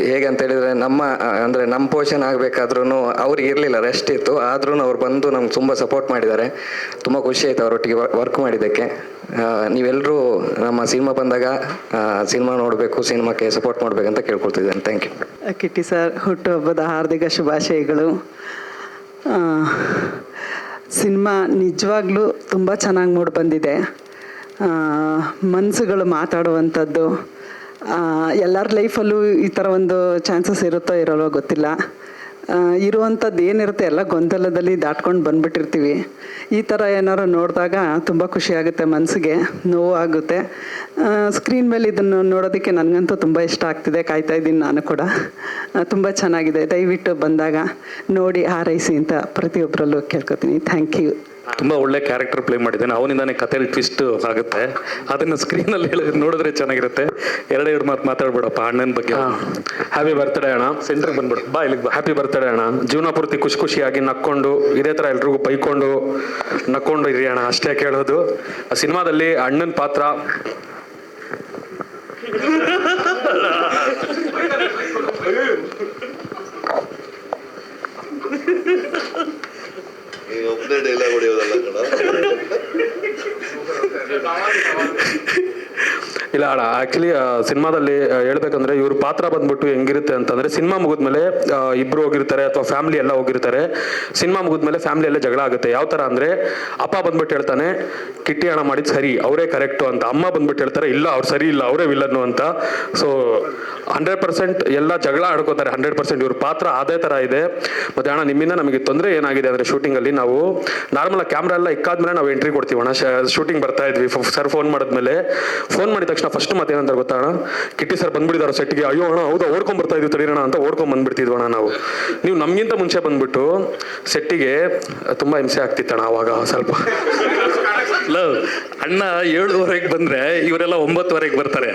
ಹೇಗೆ ಅಂತೇಳಿದರೆ ನಮ್ಮ ಪೋರ್ಷನ್ ಆಗಬೇಕಾದ್ರೂ ಅವ್ರಿಗೆ ಇರಲಿಲ್ಲ, ರೆಸ್ಟ್ ಇತ್ತು. ಆದ್ರೂ ಅವ್ರು ಬಂದು ನಮ್ಗೆ ತುಂಬ ಸಪೋರ್ಟ್ ಮಾಡಿದ್ದಾರೆ. ತುಂಬ ಖುಷಿ ಆಯಿತು ಅವರೊಟ್ಟಿಗೆ ವರ್ಕ್ ಮಾಡಿದ್ದಕ್ಕೆ. ನೀವೆಲ್ಲರೂ ನಮ್ಮ ಸಿನಿಮಾ ಬಂದಾಗ ಸಿನಿಮಾ ನೋಡಬೇಕು, ಸಿನಿಮಾಕ್ಕೆ ಸಪೋರ್ಟ್ ಮಾಡಬೇಕಂತ ಕೇಳ್ಕೊಳ್ತಿದ್ದೇನೆ. Thank you. ಕಿಟ್ಟಿ ಸರ್ ಹುಟ್ಟುಹಬ್ಬದ ಹಾರ್ದಿಕ ಶುಭಾಶಯಗಳು. ಸಿನಿಮಾ ನಿಜವಾಗ್ಲೂ ತುಂಬ ಚೆನ್ನಾಗಿ ಮೂಡಿ ಬಂದಿದೆ. ಮನಸ್ಸುಗಳು ಮಾತಾಡುವಂಥದ್ದು. ಎಲ್ಲರ ಲೈಫಲ್ಲೂ ಈ ಥರ ಒಂದು ಚಾನ್ಸಸ್ ಇರುತ್ತೋ ಇರೋಲ್ವೋ ಗೊತ್ತಿಲ್ಲ. ಇರುವಂಥದ್ದು ಏನಿರುತ್ತೆ ಎಲ್ಲ ಗೊಂದಲದಲ್ಲಿ ದಾಟ್ಕೊಂಡು ಬಂದುಬಿಟ್ಟಿರ್ತೀವಿ. ಈ ಥರ ಏನಾರು ನೋಡಿದಾಗ ತುಂಬ ಖುಷಿ ಆಗುತ್ತೆ, ಮನಸ್ಸಿಗೆ ನೋವು ಆಗುತ್ತೆ. ಸ್ಕ್ರೀನ್ ಮೇಲೆ ಇದನ್ನು ನೋಡೋದಕ್ಕೆ ನನಗಂತೂ ತುಂಬ ಇಷ್ಟ ಆಗ್ತಿದೆ. ಕಾಯ್ತಾ ಇದ್ದೀನಿ ನಾನು ಕೂಡ. ತುಂಬ ಚೆನ್ನಾಗಿದೆ. ದಯವಿಟ್ಟು ಬಂದಾಗ ನೋಡಿ ಹಾರೈಸಿ ಅಂತ ಪ್ರತಿಯೊಬ್ಬರಲ್ಲೂ ಕೇಳ್ಕೊತೀನಿ. Thank you. ತುಂಬ ಒಳ್ಳೆ ಕ್ಯಾರೆಕ್ಟರ್ ಪ್ಲೇ ಮಾಡಿದ್ದಾನೆ. ಅವನಿಂದಾನೇ ಕಥೆಯಲ್ಲಿ ಟ್ವಿಸ್ಟ್ ಆಗುತ್ತೆ. ಅದನ್ನು ಸ್ಕ್ರೀನಲ್ಲಿ ನೋಡಿದ್ರೆ ಚೆನ್ನಾಗಿರುತ್ತೆ. ಎರಡು ಮಾತು ಮಾತಾಡ್ಬೇಡಪ್ಪ ಅಣ್ಣನ ಬಗ್ಗೆ. ಹ್ಯಾಪಿ ಬರ್ತ್ಡೇ ಅಣ್ಣ. ಸೆಂಟ್ರಿಗೆ ಬಂದ್ಬಿಡು ಬಾ, ಇಲ್ಲಿಗೆ ಬಾ. ಹ್ಯಾಪಿ ಬರ್ತ್ಡೇ ಅಣ್ಣ. ಜೀವನ ಪೂರ್ತಿ ಖುಷಿಯಾಗಿ ನಕ್ಕೊಂಡು ಇದೇ ಥರ ಎಲ್ರಿಗೂ ಬೈಕೊಂಡು ನಕ್ಕೊಂಡು ಇರಿ ಅಣ್ಣ, ಅಷ್ಟೇ ಕೇಳೋದು. ಆ ಸಿನಿಮಾದಲ್ಲಿ ಅಣ್ಣನ ಪಾತ್ರ ಒಬ್ಬನೇ ಡೈಲಾಗ್ ಹೊಡೆಯೋದಲ್ಲ ಕಣ. ಇಲ್ಲ ಅಣ್ಣ, ಆ್ಯಕ್ಚುಲಿ ಸಿನಿಮಾದಲ್ಲಿ ಹೇಳ್ಬೇಕಂದ್ರೆ ಇವ್ರ ಪಾತ್ರ ಬಂದ್ಬಿಟ್ಟು ಹೆಂಗಿರುತ್ತೆ ಅಂತಂದರೆ, ಸಿನಿಮಾ ಮುಗಿದ್ಮೇಲೆ ಇಬ್ಬರು ಹೋಗಿರ್ತಾರೆ ಅಥವಾ ಫ್ಯಾಮಿಲಿ ಎಲ್ಲ ಹೋಗಿರ್ತಾರೆ. ಸಿನಿಮಾ ಮುಗಿದ್ಮೇಲೆ ಫ್ಯಾಮಿಲಿ ಎಲ್ಲ ಜಗಳ ಆಗುತ್ತೆ. ಯಾವ ಥರ ಅಂದರೆ, ಅಪ್ಪ ಬಂದ್ಬಿಟ್ಟು ಹೇಳ್ತಾನೆ ಕಿಟ್ಟಿ ಹಣ ಮಾಡಿದ್ದು ಸರಿ, ಅವರೇ ಕರೆಕ್ಟು ಅಂತ. ಅಮ್ಮ ಬಂದ್ಬಿಟ್ಟು ಹೇಳ್ತಾರೆ ಇಲ್ಲ ಅವ್ರು ಸರಿ ಇಲ್ಲ, ಅವರೇ ವಿಲ್ಲನ್ನು ಅಂತ. ಸೊ 100% ಎಲ್ಲ ಜಗಳ ಆಡ್ಕೋತಾರೆ 100%. ಇವ್ರ ಪಾತ್ರ ಅದೇ ಥರ ಇದೆ. ಮತ್ತು ಅಣ್ಣ ನಿಮ್ಮಿಂದ ನಮಗೆ ತೊಂದರೆ ಏನಾಗಿದೆ ಅಂದರೆ, ಶೂಟಿಂಗಲ್ಲಿ ನಾವು ನಾರ್ಮಲಾಗಿ ಕ್ಯಾಮ್ರಾ ಎಲ್ಲ ಇಕ್ಕಾದ್ಮೇಲೆ ನಾವು ಎಂಟ್ರಿ ಕೊಡ್ತೀವಿ ಅಣ್ಣ. ಶೂಟಿಂಗ್ ಬರ್ತಾ ಇದ್ವಿ, ಸರ್ ಫೋನ್ ಮಾಡಿದ್ಮೇಲೆ, ಫೋನ್ ಮಾಡಿದ ತಕ್ಷಣ ಫಸ್ಟ್ ಮತ್ತೆ ಏನಂತಾರೆ ಗೊತ್ತಾ ಅಣ್ಣ, ಕಿಟ್ಟಿ ಸರ್ ಬಂದ್ಬಿಟ್ಟಿದ್ದಾರೆ ಸೆಟ್ಗೆ. ಅಯ್ಯೋ ಅಣ್ಣ ಹೌದಾ, ಓಡ್ಕೊಂಡ್ ಬರ್ತಾ ಇದ್ವಿ ತಡೀರೋಣ ಅಂತ ಓಡ್ಕೊಂಡ್ ಬಂದ್ಬಿಡ್ತಿದ್ವಿ ಅಣ್ಣ ನಾವು. ನೀವು ನಮ್ಗಿಂತ ಮುಂಚೆ ಬಂದ್ಬಿಟ್ಟು ಸೆಟ್ಟಿಗೆ ತುಂಬ ಹಿಂಸೆ ಆಗ್ತಿತ್ತಣ್ಣ ಅವಾಗ ಸ್ವಲ್ಪ. ಅಣ್ಣ 7:30 ಬಂದ್ರೆ ಇವರೆಲ್ಲ 9:00 ಬರ್ತಾರೆ.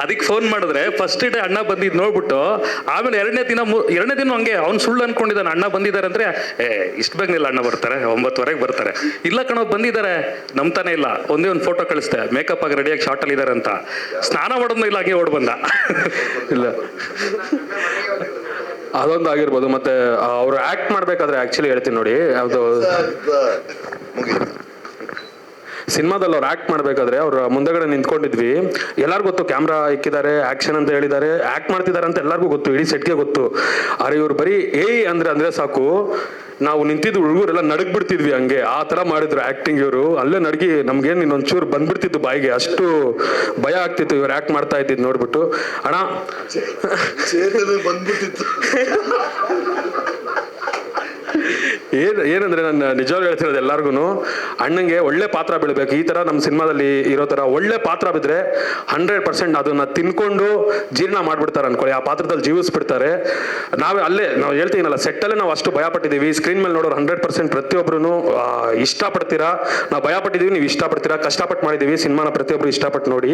ಅದಕ್ಕೆ ಫೋನ್ ಮಾಡಿದ್ರೆ ಫಸ್ಟ್ ಡೇ ಅಣ್ಣ ಬಂದಿದ್ದು ನೋಡ್ಬಿಟ್ಟು, ಆಮೇಲೆ ಎರಡನೇ ದಿನ ಹಂಗೆ ಅವ್ನು ಸುಳ್ಳು ಅನ್ಕೊಂಡಿದ್ದಾನೆ ಅಣ್ಣ ಬಂದಿದ್ದಾರೆ ಅಂದ್ರೆ, ಇಷ್ಟು ಬೇಗನಿಲ್ಲ ಅಣ್ಣ ಬರ್ತಾರೆ 9:00 ಬರ್ತಾರೆ. ಇಲ್ಲ ಕಣೋ ಬಂದಿದ್ದಾರೆ, ನಂಬ್ತಾನೆ ಇಲ್ಲ. ಒಂದೇ ಒಂದು ಫೋಟೋ ಕಳಿಸ್ದೆ, ಮೇಕಪ್ ಆಗಿ ರೆಡಿಯಾಗಿ ಶಾರ್ಟಲ್ಲಿ ಇದ್ದಾರೆ ಅಂತ. ಸ್ನಾನ ಮಾಡೋದ್ನ ಇಲ್ಲ, ಹಂಗೆ ಓಡ್ ಬಂದ. ಇಲ್ಲ ಅದೊಂದು ಆಗಿರ್ಬೋದು. ಮತ್ತೆ ಅವ್ರು ಆಕ್ಟ್ ಮಾಡ್ಬೇಕಾದ್ರೆ ಆಕ್ಚುಲಿ ಹೇಳ್ತೀನಿ ನೋಡಿ, ಯಾವುದು ಸಿನಿಮಾದಲ್ಲಿ ಅವ್ರು ಆಕ್ಟ್ ಮಾಡ್ಬೇಕಾದ್ರೆ ಅವ್ರ ಮುಂದೆಗಡೆ ನಿಂತ್ಕೊಂಡಿದ್ವಿ. ಎಲ್ಲರಿಗೂ ಗೊತ್ತು ಕ್ಯಾಮ್ರಾ ಇಕ್ಕಿದ್ದಾರೆ, ಆಕ್ಷನ್ ಅಂತ ಹೇಳಿದ್ದಾರೆ, ಆಕ್ಟ್ ಮಾಡ್ತಿದ್ದಾರೆ ಅಂತ ಎಲ್ಲರಿಗೂ ಗೊತ್ತು, ಇಡೀ ಸೆಟ್ಗೆ ಗೊತ್ತು. ಆದ್ರೆ ಇವ್ರು ಬರೀ ಏಯ್ ಅಂದ್ರೆ ಸಾಕು, ನಾವು ನಿಂತಿದ್ದು ಹುಡುಗರೆಲ್ಲ ನಡಗ್ ಬಿಡ್ತಿದ್ವಿ. ಹಂಗೆ ಆ ಥರ ಮಾಡಿದ್ರು ಆಕ್ಟಿಂಗ್ ಇವರು. ಅಲ್ಲೇ ನಡಗಿ ನಮ್ಗೇನು ಇನ್ನೊಂಚೂರು ಬಂದ್ಬಿಡ್ತಿತ್ತು ಬಾಯಿಗೆ, ಅಷ್ಟು ಭಯ ಆಗ್ತಿತ್ತು ಇವ್ರು ಆಕ್ಟ್ ಮಾಡ್ತಾ ಇದ್ದಿದ್ದು ನೋಡ್ಬಿಟ್ಟು. ಅಣ್ಣ ಬಂದ್ಬಿಟ್ಟಿತ್ತು. ಏನಂದ್ರೆ ನಾನು ನಿಜವಾಗ್ಲೂ ಹೇಳ್ತಿರೋದು ಎಲ್ಲರಿಗೂ, ಅಣ್ಣಂಗೆ ಒಳ್ಳೆ ಪಾತ್ರ ಬೀಳ್ಬೇಕು. ಈ ತರ ನಮ್ಮ ಸಿನಿಮಾದಲ್ಲಿ ಇರೋ ತರ ಒಳ್ಳೆ ಪಾತ್ರ ಬಿದ್ರೆ 100% ಅದನ್ನ ತಿನ್ಕೊಂಡು ಜೀರ್ಣ ಮಾಡ್ಬಿಡ್ತಾರೆ ಅನ್ಕೊಳ್ಳಿ, ಆ ಪಾತ್ರದಲ್ಲಿ ಜೀವಿಸ್ಬಿಡ್ತಾರೆ. ನಾವು ಹೇಳ್ತೀನಲ್ಲ, ಸೆಟ್ಟಲ್ಲೇ ನಾವು ಅಷ್ಟು ಭಯ ಪಟ್ಟಿದ್ದೀವಿ. ಸ್ಕ್ರೀನ್ ಮೇಲೆ ನೋಡೋರು 100% ಪ್ರತಿಯೊಬ್ಬರು ಇಷ್ಟಪಡ್ತೀರಾ. ನಾವು ಭಯ ಪಟ್ಟಿದ್ದೀವಿ, ನೀವು ಇಷ್ಟಪಡ್ತೀರಾ, ಕಷ್ಟಪಟ್ಟು ಮಾಡಿದ್ದೀವಿ. ಸಿನಿಮಾನ ಪ್ರತಿಯೊಬ್ಬರು ಇಷ್ಟಪಟ್ಟು ನೋಡಿ.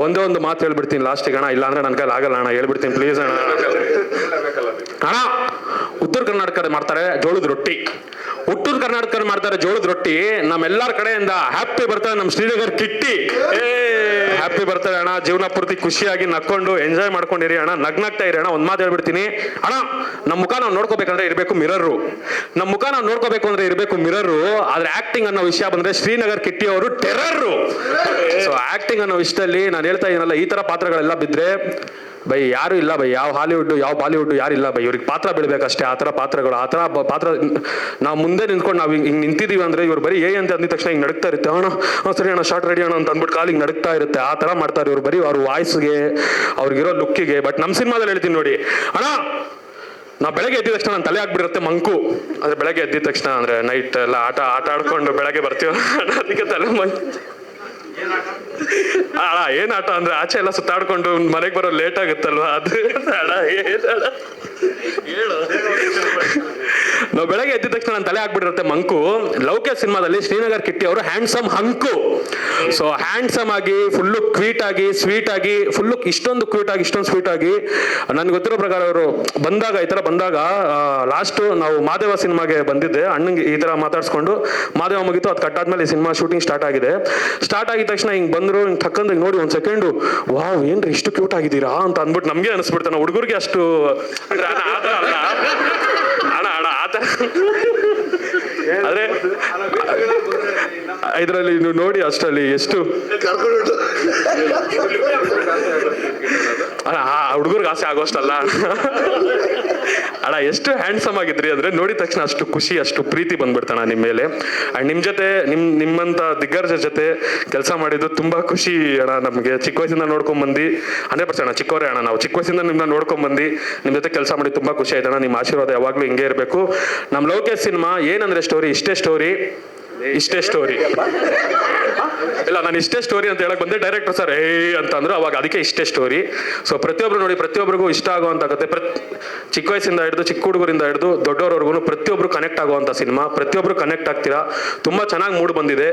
ಒಂದೇ ಒಂದು ಮಾತು ಹೇಳ್ಬಿಡ್ತೀನಿ ಲಾಸ್ಟಿಗೆ ಅಣ್ಣ, ಇಲ್ಲ ಅಂದ್ರೆ ನನ್ನ ಕೈಲಿ ಆಗಲ್ಲ ಅಣ್ಣ, ಹೇಳ್ಬಿಡ್ತೀನಿ ಪ್ಲೀಸ್ ಅಣ್ಣ. ಅಣ್ಣ ಉತ್ತರ ಕರ್ನಾಟಕದ ಮಾಡ್ತಾರೆ ಜೋಳದ ರೊಟ್ಟಿ, ಉತ್ತರ ಕರ್ನಾಟಕ ಮಾಡ್ತಾರೆ ಜೋಳದ ರೊಟ್ಟಿ. ನಮ್ಮೆಲ್ಲರ ಕಡೆಯಿಂದ ಹ್ಯಾಪಿ ಬರ್ತಾರೆ ನಮ್ಮ ಶ್ರೀನಗರ್ ಕಿಟ್ಟಿ. ಹ್ಯಾಪಿ ಬರ್ತಾರೆ ಅಣ್ಣ. ಜೀವನ ಪೂರ್ತಿ ಖುಷಿಯಾಗಿ ನಕ್ಕೊಂಡು ಎಂಜಾಯ್ ಮಾಡ್ಕೊಂಡಿರಿ ಅಣ್ಣ, ನಗ್ನಾಗ್ತಾ ಇರಿ ಅಣ್ಣ. ಒಂದ್ ಮಾತು ಹೇಳ್ಬಿಡ್ತೀನಿ ಅಣ್ಣ, ನಮ್ಮ ಮುಖ ನಾವು ನೋಡ್ಕೋಬೇಕಂದ್ರೆ ಇರಬೇಕು ಮಿರರು. ನಮ್ಮ ಮುಖ ನಾವು ನೋಡ್ಕೋಬೇಕು ಅಂದ್ರೆ ಇರಬೇಕು ಮಿರರು. ಆದ್ರೆ ಆಕ್ಟಿಂಗ್ ಅನ್ನೋ ವಿಷಯ ಬಂದ್ರೆ ಶ್ರೀನಗರ್ ಕಿಟ್ಟಿ ಅವರು ಟೆರರು. ಸೊ ಆಕ್ಟಿಂಗ್ ಅನ್ನೋ ವಿಷಯದಲ್ಲಿ ನಾನು ಹೇಳ್ತಾ ಇದೀನಲ್ಲ, ಈ ತರ ಪಾತ್ರಗಳೆಲ್ಲ ಬಿದ್ರೆ ಬೈ ಯಾರು ಇಲ್ಲ ಬೈ, ಯಾವ ಹಾಲಿವುಡ್ ಯಾವ ಬಾಲಿವುಡ್ ಯಾರಿಲ್ಲ ಬೈ. ಇವ್ರಿಗೆ ಪಾತ್ರ ಬೀಳ್ಬೇಕಷ್ಟೇ, ಆ ಥರ ಪಾತ್ರಗಳು. ಆ ಥರ ಪಾತ್ರ ನಾವು ಮುಂದೆ ನಿಂತ್ಕೊಂಡು ನಾವು ಹಿಂಗೆ ನಿಂತಿದ್ದೀವಿ ಅಂದ್ರೆ ಇವ್ರು ಬರೀ ಅಂತ ಅಂದಿದ ತಕ್ಷಣ ಹಿಂಗೆ ನಡಕ್ತಾ ಇರುತ್ತೆ. ಅಣ್ಣ ಸರಿ ಅಣ್ಣ ಶಾರ್ಟ್ ರೆಡಿ ಅಣ್ಣ ಅಂತ ಅಂದ್ಬಿಟ್ಟು ಕಾಲಿಗೆ ನಡಕ್ತಾ ಇರುತ್ತೆ. ಆ ಥರ ಮಾಡ್ತಾರೆ ಇವ್ರು, ಬರೀ ಅವ್ರ ವಾಯ್ಸ್ಗೆ ಅವ್ರಿಗಿರೋ ಲುಕ್ಕಿಗೆ. ಬಟ್ ನಮ್ಮ ಸಿನಿಮಾದಲ್ಲಿ ಹೇಳ್ತೀನಿ ನೋಡಿ ಅಣ್ಣ, ನಾವು ಬೆಳಗ್ಗೆ ಎದ್ದಿದ ತಕ್ಷಣ ನನ್ನ ತಲೆ ಆಗ್ಬಿಟ್ಟಿರುತ್ತೆ ಮಂಕು. ಅಂದ್ರೆ ಬೆಳಗ್ಗೆ ಎದ್ದಿದ ತಕ್ಷಣ ಅಂದ್ರೆ ನೈಟ್ ಎಲ್ಲ ಆಟ ಆಡ್ಕೊಂಡು ಬೆಳಗ್ಗೆ ಬರ್ತೀವಿ ಅದಕ್ಕೆ ತಲೆ ಅಣ್ಣ ಏನ್ ಆಟ ಅಂದ್ರೆ ಆಚೆ ಎಲ್ಲ ಸುತ್ತಾಡ್ಕೊಂಡು ಮನೆಗೆ ಬರೋ ಲೇಟ್ ಆಗುತ್ತಲ್ವಾ, ಅದು ಅಣ್ಣ ಹೇಳು. ನಾವು ಬೆಳಗ್ಗೆ ಎದ್ದಿದ ತಕ್ಷಣ ನನ್ನ ತಲೆ ಆಗ್ಬಿಟ್ಟಿರುತ್ತೆ ಮಂಕು. ಲೌಕ್ಯ ಸಿನಿಮಾದಲ್ಲಿ ಶ್ರೀನಗರ್ ಕಿಟ್ಟಿ ಅವರು ಹ್ಯಾಂಡ್ಸಮ್ ಹಂಕು. ಸೊ ಹ್ಯಾಂಡ್ಸಮ್ ಆಗಿ ಫುಲ್ಲು ಕ್ವೀಟ್ ಆಗಿ ಸ್ವೀಟ್ ಆಗಿ ಫುಲ್ಲು ಇಷ್ಟೊಂದು ಕ್ವೀಟ್ ಆಗಿ ಇಷ್ಟೊಂದು ಸ್ವೀಟ್ ಆಗಿ, ನನ್ಗೆ ಗೊತ್ತಿರೋ ಪ್ರಕಾರ ಅವರು ಬಂದಾಗ ಈ ಥರ ಬಂದಾಗ ಲಾಸ್ಟ್ ನಾವು ಮಾದೇವ ಸಿನಿಮಾಗೆ ಬಂದಿದ್ದೆ. ಅಣ್ಣಂಗೆ ಈ ಥರ ಮಾತಾಡ್ಸ್ಕೊಂಡು ಮಾದೇವ ಮುಗಿತು, ಅದು ಕಟ್ಟಾದ್ಮೇಲೆ ಈ ಸಿನಿಮಾ ಶೂಟಿಂಗ್ ಸ್ಟಾರ್ಟ್ ಆಗಿದ ತಕ್ಷಣ ಹಿಂಗೆ ಬಂದ್ರು, ಹಿಂಗೆ ಟಕ್ಕಂದ್ರೆ ನೋಡಿ ಒಂದು ಸೆಕೆಂಡು ವಾವ್ ಏನ್ರಿ ಇಷ್ಟು ಕ್ಯೂಟ್ ಆಗಿದ್ದೀರಾ ಅಂತ ಅಂದ್ಬಿಟ್ಟು ನಮಗೆ ಅನಿಸ್ಬಿಡ್ತಾನೆ. ಹುಡುಗರಿಗೆ ಅಷ್ಟು ಅಣ್ಣ ಆತ ಆದ್ರೆ ಇದರಲ್ಲಿ ನೀವು ನೋಡಿ ಅಷ್ಟರಲ್ಲಿ ಎಷ್ಟು ಅಣ್ಣ ಹುಡುಗರಿಗೆ ಆಸೆ ಆಗೋಷ್ಟಲ್ಲ ಅಣ್ಣ, ಎಷ್ಟು ಹ್ಯಾಂಡ್ಸಮ್ ಆಗಿದ್ರಿ ಅಂದ್ರೆ ನೋಡಿದ ತಕ್ಷಣ ಅಷ್ಟು ಖುಷಿ ಅಷ್ಟು ಪ್ರೀತಿ ಬಂದ್ಬಿಡ್ತಾಣ ನಿಮ್ಮ ಮೇಲೆ. ಅಂಡ್ ನಿಮ್ಮ ಜೊತೆ ನಿಮ್ಮಂತ ದಿಗ್ಗಜರ ಜೊತೆ ಕೆಲಸ ಮಾಡಿದ್ದು ತುಂಬಾ ಖುಷಿ ಅಣ್ಣ. ನಮಗೆ ಚಿಕ್ಕ ವಯಸ್ಸಿಂದ ನೋಡ್ಕೊಂಡ್ ಬಂದು 100% ಅಣ್ಣ, ಚಿಕ್ಕವರೇ ಅಣ್ಣ ನಾವು, ಚಿಕ್ಕ ವಯಸ್ಸಿಂದ ನಿಮ್ಮನ್ನ ನೋಡ್ಕೊಂಡ್ ಬಂದು ನಿಮ್ಮ ಜೊತೆ ಕೆಲಸ ಮಾಡಿ ತುಂಬಾ ಖುಷಿ ಆಯ್ತಣ್ಣ. ನಿಮ್ಮ ಆಶೀರ್ವಾದ ಯಾವಾಗ್ಲೂ ಹಿಂಗೆ ಇರಬೇಕು. ನಮ್ಮ ಲೌಕ್ಯ ಸಿನಿಮಾ ಏನಂದ್ರೆ ಸ್ಟೋರಿ ಇಷ್ಟೇ ಸ್ಟೋರಿ. ಇಷ್ಟೇ ಸ್ಟೋರಿ ಇಲ್ಲ, ನಾನು ಇಷ್ಟೇ ಸ್ಟೋರಿ ಅಂತ ಹೇಳಕ್ ಬಂದೆ, ಡೈರೆಕ್ಟರ್ ಸರ್ ಅಂತಂದ್ರು, ಅವಾಗ ಅದಕ್ಕೆ ಇಷ್ಟೇ ಸ್ಟೋರಿ. ಸೊ ಪ್ರತಿಯೊಬ್ರು ನೋಡಿ, ಪ್ರತಿಯೊಬ್ಬರಿಗೂ ಇಷ್ಟ ಆಗುವಂಥ ಕತೆ, ಚಿಕ್ಕ ವಯಸ್ಸಿಂದ ಹಿಡಿದು ಚಿಕ್ಕ ಹುಡುಗರಿಂದ ಹಿಡಿದು ದೊಡ್ಡವರವರೆಗೂ ಪ್ರತಿಯೊಬ್ರು ಕನೆಕ್ಟ್ ಆಗುವಂಥ ಸಿನಿಮಾ. ಪ್ರತಿಯೊಬ್ರು ಕನೆಕ್ಟ್ ಆಗ್ತೀರಾ, ತುಂಬ ಚೆನ್ನಾಗಿ ಮೂಡ್ ಬಂದಿದೆ.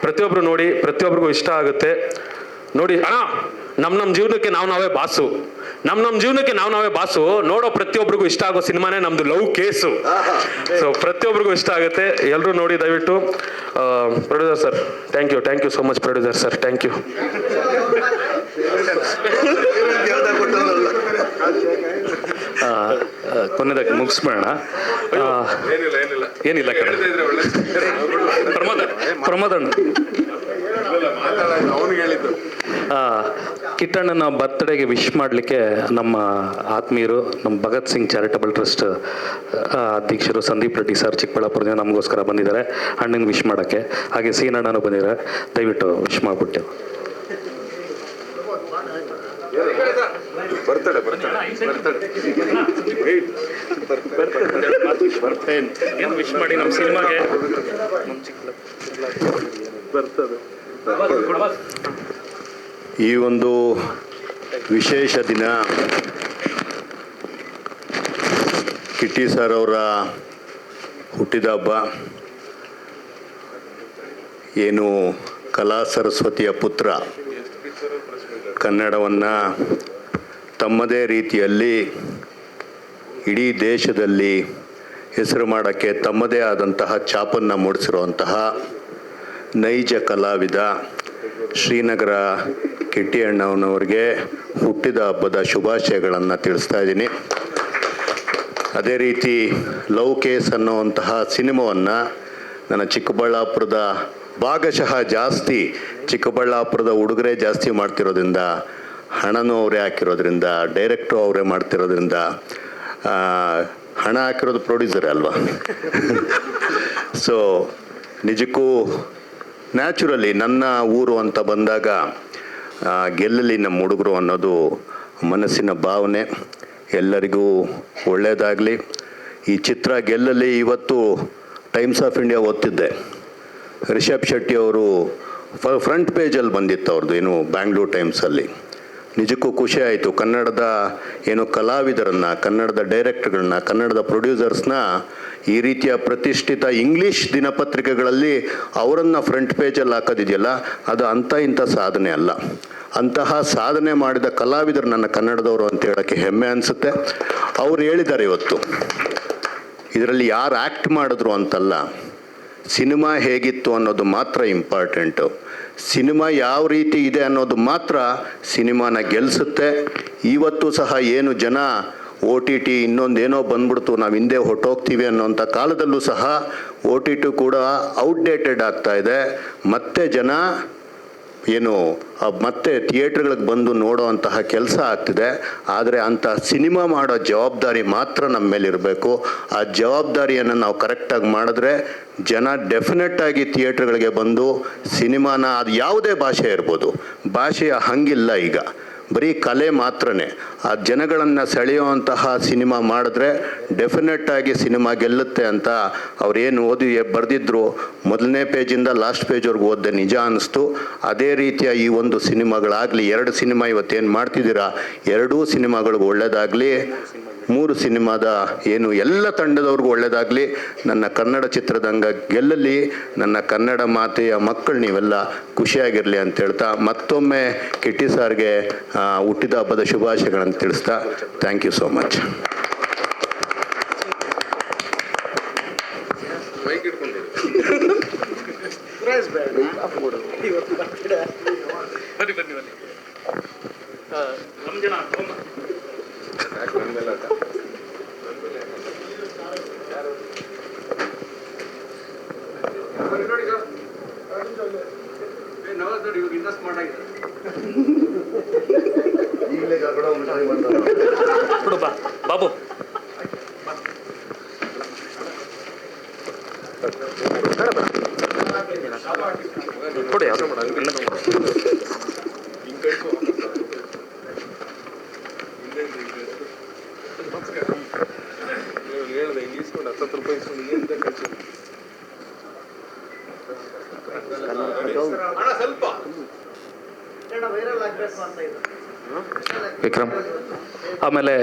ಪ್ರತಿಯೊಬ್ರು ನೋಡಿ, ಪ್ರತಿಯೊಬ್ಬರಿಗೂ ಇಷ್ಟ ಆಗುತ್ತೆ ನೋಡಿ. ಅಣ್ಣ, ನಮ್ಮ ಜೀವನಕ್ಕೆ ನಾವೇ ಬಾಸು, ನಮ್ಮ ಜೀವನಕ್ಕೆ ನಾವೇ ಬಾಸು. ನೋಡೋ ಪ್ರತಿಯೊಬ್ಬರಿಗೂ ಇಷ್ಟ ಆಗೋ ಸಿನಿಮಾನೇ ನಮ್ದು ಲವ್ ಕೇಸು. ಸೊ ಪ್ರತಿಯೊಬ್ಬರಿಗೂ ಇಷ್ಟ ಆಗುತ್ತೆ, ಎಲ್ಲರೂ ನೋಡಿ ದಯವಿಟ್ಟು. Producer sir, thank you so much producer sir, thank you. ಕೊನೆದಾಗಿ ಮುಗಿಸ್ಬೇಡ. ಏನಿಲ್ಲ ಪ್ರಮೋದಣ್ಣ, ಕಿಟ್ಟಣ್ಣನ ಬರ್ತ್ಡೇಗೆ ವಿಶ್ ಮಾಡಲಿಕ್ಕೆ ನಮ್ಮ ಆತ್ಮೀಯರು, ನಮ್ಮ ಭಗತ್ ಸಿಂಗ್ ಚಾರಿಟಬಲ್ ಟ್ರಸ್ಟ್ ಅಧ್ಯಕ್ಷರು ಸಂದೀಪ್ ರೆಡ್ಡಿ ಸರ್ ಚಿಕ್ಕಬಳ್ಳಾಪುರದಿಂದ ನಮಗೋಸ್ಕರ ಬಂದಿದ್ದಾರೆ ಅಣ್ಣನ ವಿಶ್ ಮಾಡೋಕ್ಕೆ. ಹಾಗೆ ಸೀನಣ್ಣನೂ ಬಂದಿದ್ದಾರೆ, ದಯವಿಟ್ಟು ವಿಶ್ ಮಾಡಿಬಿಟ್ಟು. ವಿಶ್ ಮಾಡಿ ನಮ್ಮ ಸಿನಿಮಾಗೆ. ಈ ಒಂದು ವಿಶೇಷ ದಿನ ಕಿಟ್ಟಿ ಸರ್ ಅವರ ಹುಟ್ಟಿದ ಹಬ್ಬ. ಏನು ಕಲಾ ಸರಸ್ವತಿಯ ಪುತ್ರ, ಕನ್ನಡವನ್ನು ತಮ್ಮದೇ ರೀತಿಯಲ್ಲಿ ಇಡೀ ದೇಶದಲ್ಲಿ ಹೆಸರು ಮಾಡೋಕ್ಕೆ ತಮ್ಮದೇ ಆದಂತಹ ಛಾಪನ್ನು ಮೂಡಿಸಿರುವಂತಹ ನೈಜ ಕಲಾವಿದ ಶ್ರೀನಗರ ಕಿಟ್ಟಿ ಅಣ್ಣನವರಿಗೆ ಹುಟ್ಟಿದ ಹಬ್ಬದ ಶುಭಾಶಯಗಳನ್ನು ತಿಳಿಸ್ತಾ ಇದ್ದೀನಿ. ಅದೇ ರೀತಿ ಲವ್ ಕೇಸ್ ಅನ್ನುವಂತಹ ಸಿನಿಮಾವನ್ನು ನನ್ನ ಚಿಕ್ಕಬಳ್ಳಾಪುರದ ಭಾಗಶಃ ಜಾಸ್ತಿ ಚಿಕ್ಕಬಳ್ಳಾಪುರದ ಹುಡುಗರೇ ಜಾಸ್ತಿ ಮಾಡ್ತಿರೋದ್ರಿಂದ, ಹಣನೂ ಅವರೇ ಹಾಕಿರೋದ್ರಿಂದ, ಡೈರೆಕ್ಟ್ರು ಅವರೇ ಮಾಡ್ತಿರೋದ್ರಿಂದ, ಹಣ ಹಾಕಿರೋದು ಪ್ರೊಡ್ಯೂಸರೇ ಅಲ್ವಾ. ಸೊ ನಿಜಕ್ಕೂ ನ್ಯಾಚುರಲಿ ನನ್ನ ಊರು ಅಂತ ಬಂದಾಗ ಗೆಲ್ಲಲಿ ನಮ್ಮ ಹುಡುಗರು ಅನ್ನೋದು ಮನಸ್ಸಿನ ಭಾವನೆ. ಎಲ್ಲರಿಗೂ ಒಳ್ಳೆಯದಾಗಲಿ. ಈ ಚಿತ್ರ ಗೆಲ್ಲಲಿ. ಇವತ್ತು ಟೈಮ್ಸ್ ಆಫ್ ಇಂಡಿಯಾ ಓದ್ತಿದ್ದೆ, ರಿಷಬ್ ಶೆಟ್ಟಿ ಅವರು ಫ್ರಂಟ್ ಪೇಜಲ್ಲಿ ಬಂದಿತ್ತು ಅವ್ರದ್ದು, ಏನು ಬ್ಯಾಂಗ್ಳೂರ್ ಟೈಮ್ಸಲ್ಲಿ. ನಿಜಕ್ಕೂ ಖುಷಿ ಆಯಿತು. ಕನ್ನಡದ ಏನು ಕಲಾವಿದರನ್ನು, ಕನ್ನಡದ ಡೈರೆಕ್ಟರ್ಗಳನ್ನ, ಕನ್ನಡದ ಪ್ರೊಡ್ಯೂಸರ್ಸ್ನ ಈ ರೀತಿಯ ಪ್ರತಿಷ್ಠಿತ ಇಂಗ್ಲೀಷ್ ದಿನಪತ್ರಿಕೆಗಳಲ್ಲಿ ಅವರನ್ನು ಫ್ರಂಟ್ ಪೇಜಲ್ಲಿ ಹಾಕೋದಿದೆಯಲ್ಲ, ಅದು ಅಂಥ ಇಂಥ ಸಾಧನೆ ಅಲ್ಲ. ಅಂತಹ ಸಾಧನೆ ಮಾಡಿದ ಕಲಾವಿದರು ನನ್ನ ಕನ್ನಡದವರು ಅಂತ ಹೇಳೋಕ್ಕೆ ಹೆಮ್ಮೆ ಅನಿಸುತ್ತೆ. ಅವ್ರು ಹೇಳಿದ್ದಾರೆ ಇವತ್ತು, ಇದರಲ್ಲಿ ಯಾರು ಆ್ಯಕ್ಟ್ ಮಾಡಿದ್ರು ಅಂತಲ್ಲ, ಸಿನಿಮಾ ಹೇಗಿತ್ತು ಅನ್ನೋದು ಮಾತ್ರ ಇಂಪಾರ್ಟೆಂಟು. ಸಿನಿಮಾ ಯಾವ ರೀತಿ ಇದೆ ಅನ್ನೋದು ಮಾತ್ರ ಸಿನಿಮಾನ ಗೆಲ್ಲಿಸುತ್ತೆ. ಇವತ್ತು ಸಹ ಏನು ಜನ OTT ಇನ್ನೊಂದೇನೋ ಬಂದ್ಬಿಡ್ತು, ನಾವು ಹಿಂದೆ ಹೊಟ್ಟೋಗ್ತೀವಿ ಅನ್ನೋಂಥ ಕಾಲದಲ್ಲೂ ಸಹ OTT ಕೂಡ ಔಟ್ಡೇಟೆಡ್ ಆಗ್ತಾ ಇದೆ. ಮತ್ತೆ ಜನ ಏನು ಮತ್ತೆ ಥಿಯೇಟ್ರ್ಗಳಿಗೆ ಬಂದು ನೋಡೋವಂತಹ ಕೆಲಸ ಆಗ್ತಿದೆ. ಆದರೆ ಅಂಥ ಸಿನಿಮಾ ಮಾಡೋ ಜವಾಬ್ದಾರಿ ಮಾತ್ರ ನಮ್ಮ ಮೇಲಿರಬೇಕು. ಆ ಜವಾಬ್ದಾರಿಯನ್ನು ನಾವು ಕರೆಕ್ಟಾಗಿ ಮಾಡಿದ್ರೆ ಜನ ಡೆಫಿನೆಟ್ಟಾಗಿ ಥಿಯೇಟ್ರ್ಗಳಿಗೆ ಬಂದು ಸಿನಿಮಾನ, ಅದು ಯಾವುದೇ ಭಾಷೆ ಇರ್ಬೋದು, ಭಾಷೆಯ ಹಂಗಿಲ್ಲ, ಈಗ ಬರೀ ಕಲೆ ಮಾತ್ರನೇ. ಆ ಜನಗಳನ್ನು ಸೆಳೆಯುವಂತಹ ಸಿನಿಮಾ ಮಾಡಿದ್ರೆ ಡೆಫಿನೆಟ್ಟಾಗಿ ಸಿನಿಮಾ ಗೆಲ್ಲುತ್ತೆ ಅಂತ ಅವ್ರೇನು ಬರೆದಿದ್ರು, ಮೊದಲನೇ ಪೇಜಿಂದ ಲಾಸ್ಟ್ ಪೇಜ್ವರೆಗೂ ಓದಿದೆ, ನಿಜ ಅನ್ನಿಸ್ತು. ಅದೇ ರೀತಿಯ ಈ ಒಂದು ಸಿನಿಮಾಗಳಾಗಲಿ, 2 ಸಿನಿಮಾ ಇವತ್ತೇನು ಮಾಡ್ತಿದ್ದೀರಾ, 2 ಸಿನಿಮಾಗಳಿಗೂ ಒಳ್ಳೆಯದಾಗಲಿ. 3 ಸಿನಿಮಾದ ಏನು ಎಲ್ಲ ತಂಡದವ್ರಿಗೂ ಒಳ್ಳೆಯದಾಗಲಿ. ನನ್ನ ಕನ್ನಡ ಚಿತ್ರರಂಗ ಗೆಲ್ಲಲಿ. ನನ್ನ ಕನ್ನಡ ಮಾತೆಯ ಮಕ್ಕಳು ನೀವೆಲ್ಲ ಖುಷಿಯಾಗಿರಲಿ ಅಂತ ಹೇಳ್ತಾ, ಮತ್ತೊಮ್ಮೆ ಕಿಟ್ಟಿ ಸಾರ್ಗೆ ಹುಟ್ಟಿದ ಹಬ್ಬದ ಶುಭಾಶಯಗಳನ್ನು ತಿಳಿಸ್ತಾ, ಥ್ಯಾಂಕ್ ಯು ಸೋ ಮಚ್. ಬಾಬು ಕೊಡಿ. ಹೇಳಿದೆ ಇಂಗ್ಲೀಷ್ 10 ರೂಪಾಯಿ ವಿಕ್ರಮ್ ಆಮೇಲೆ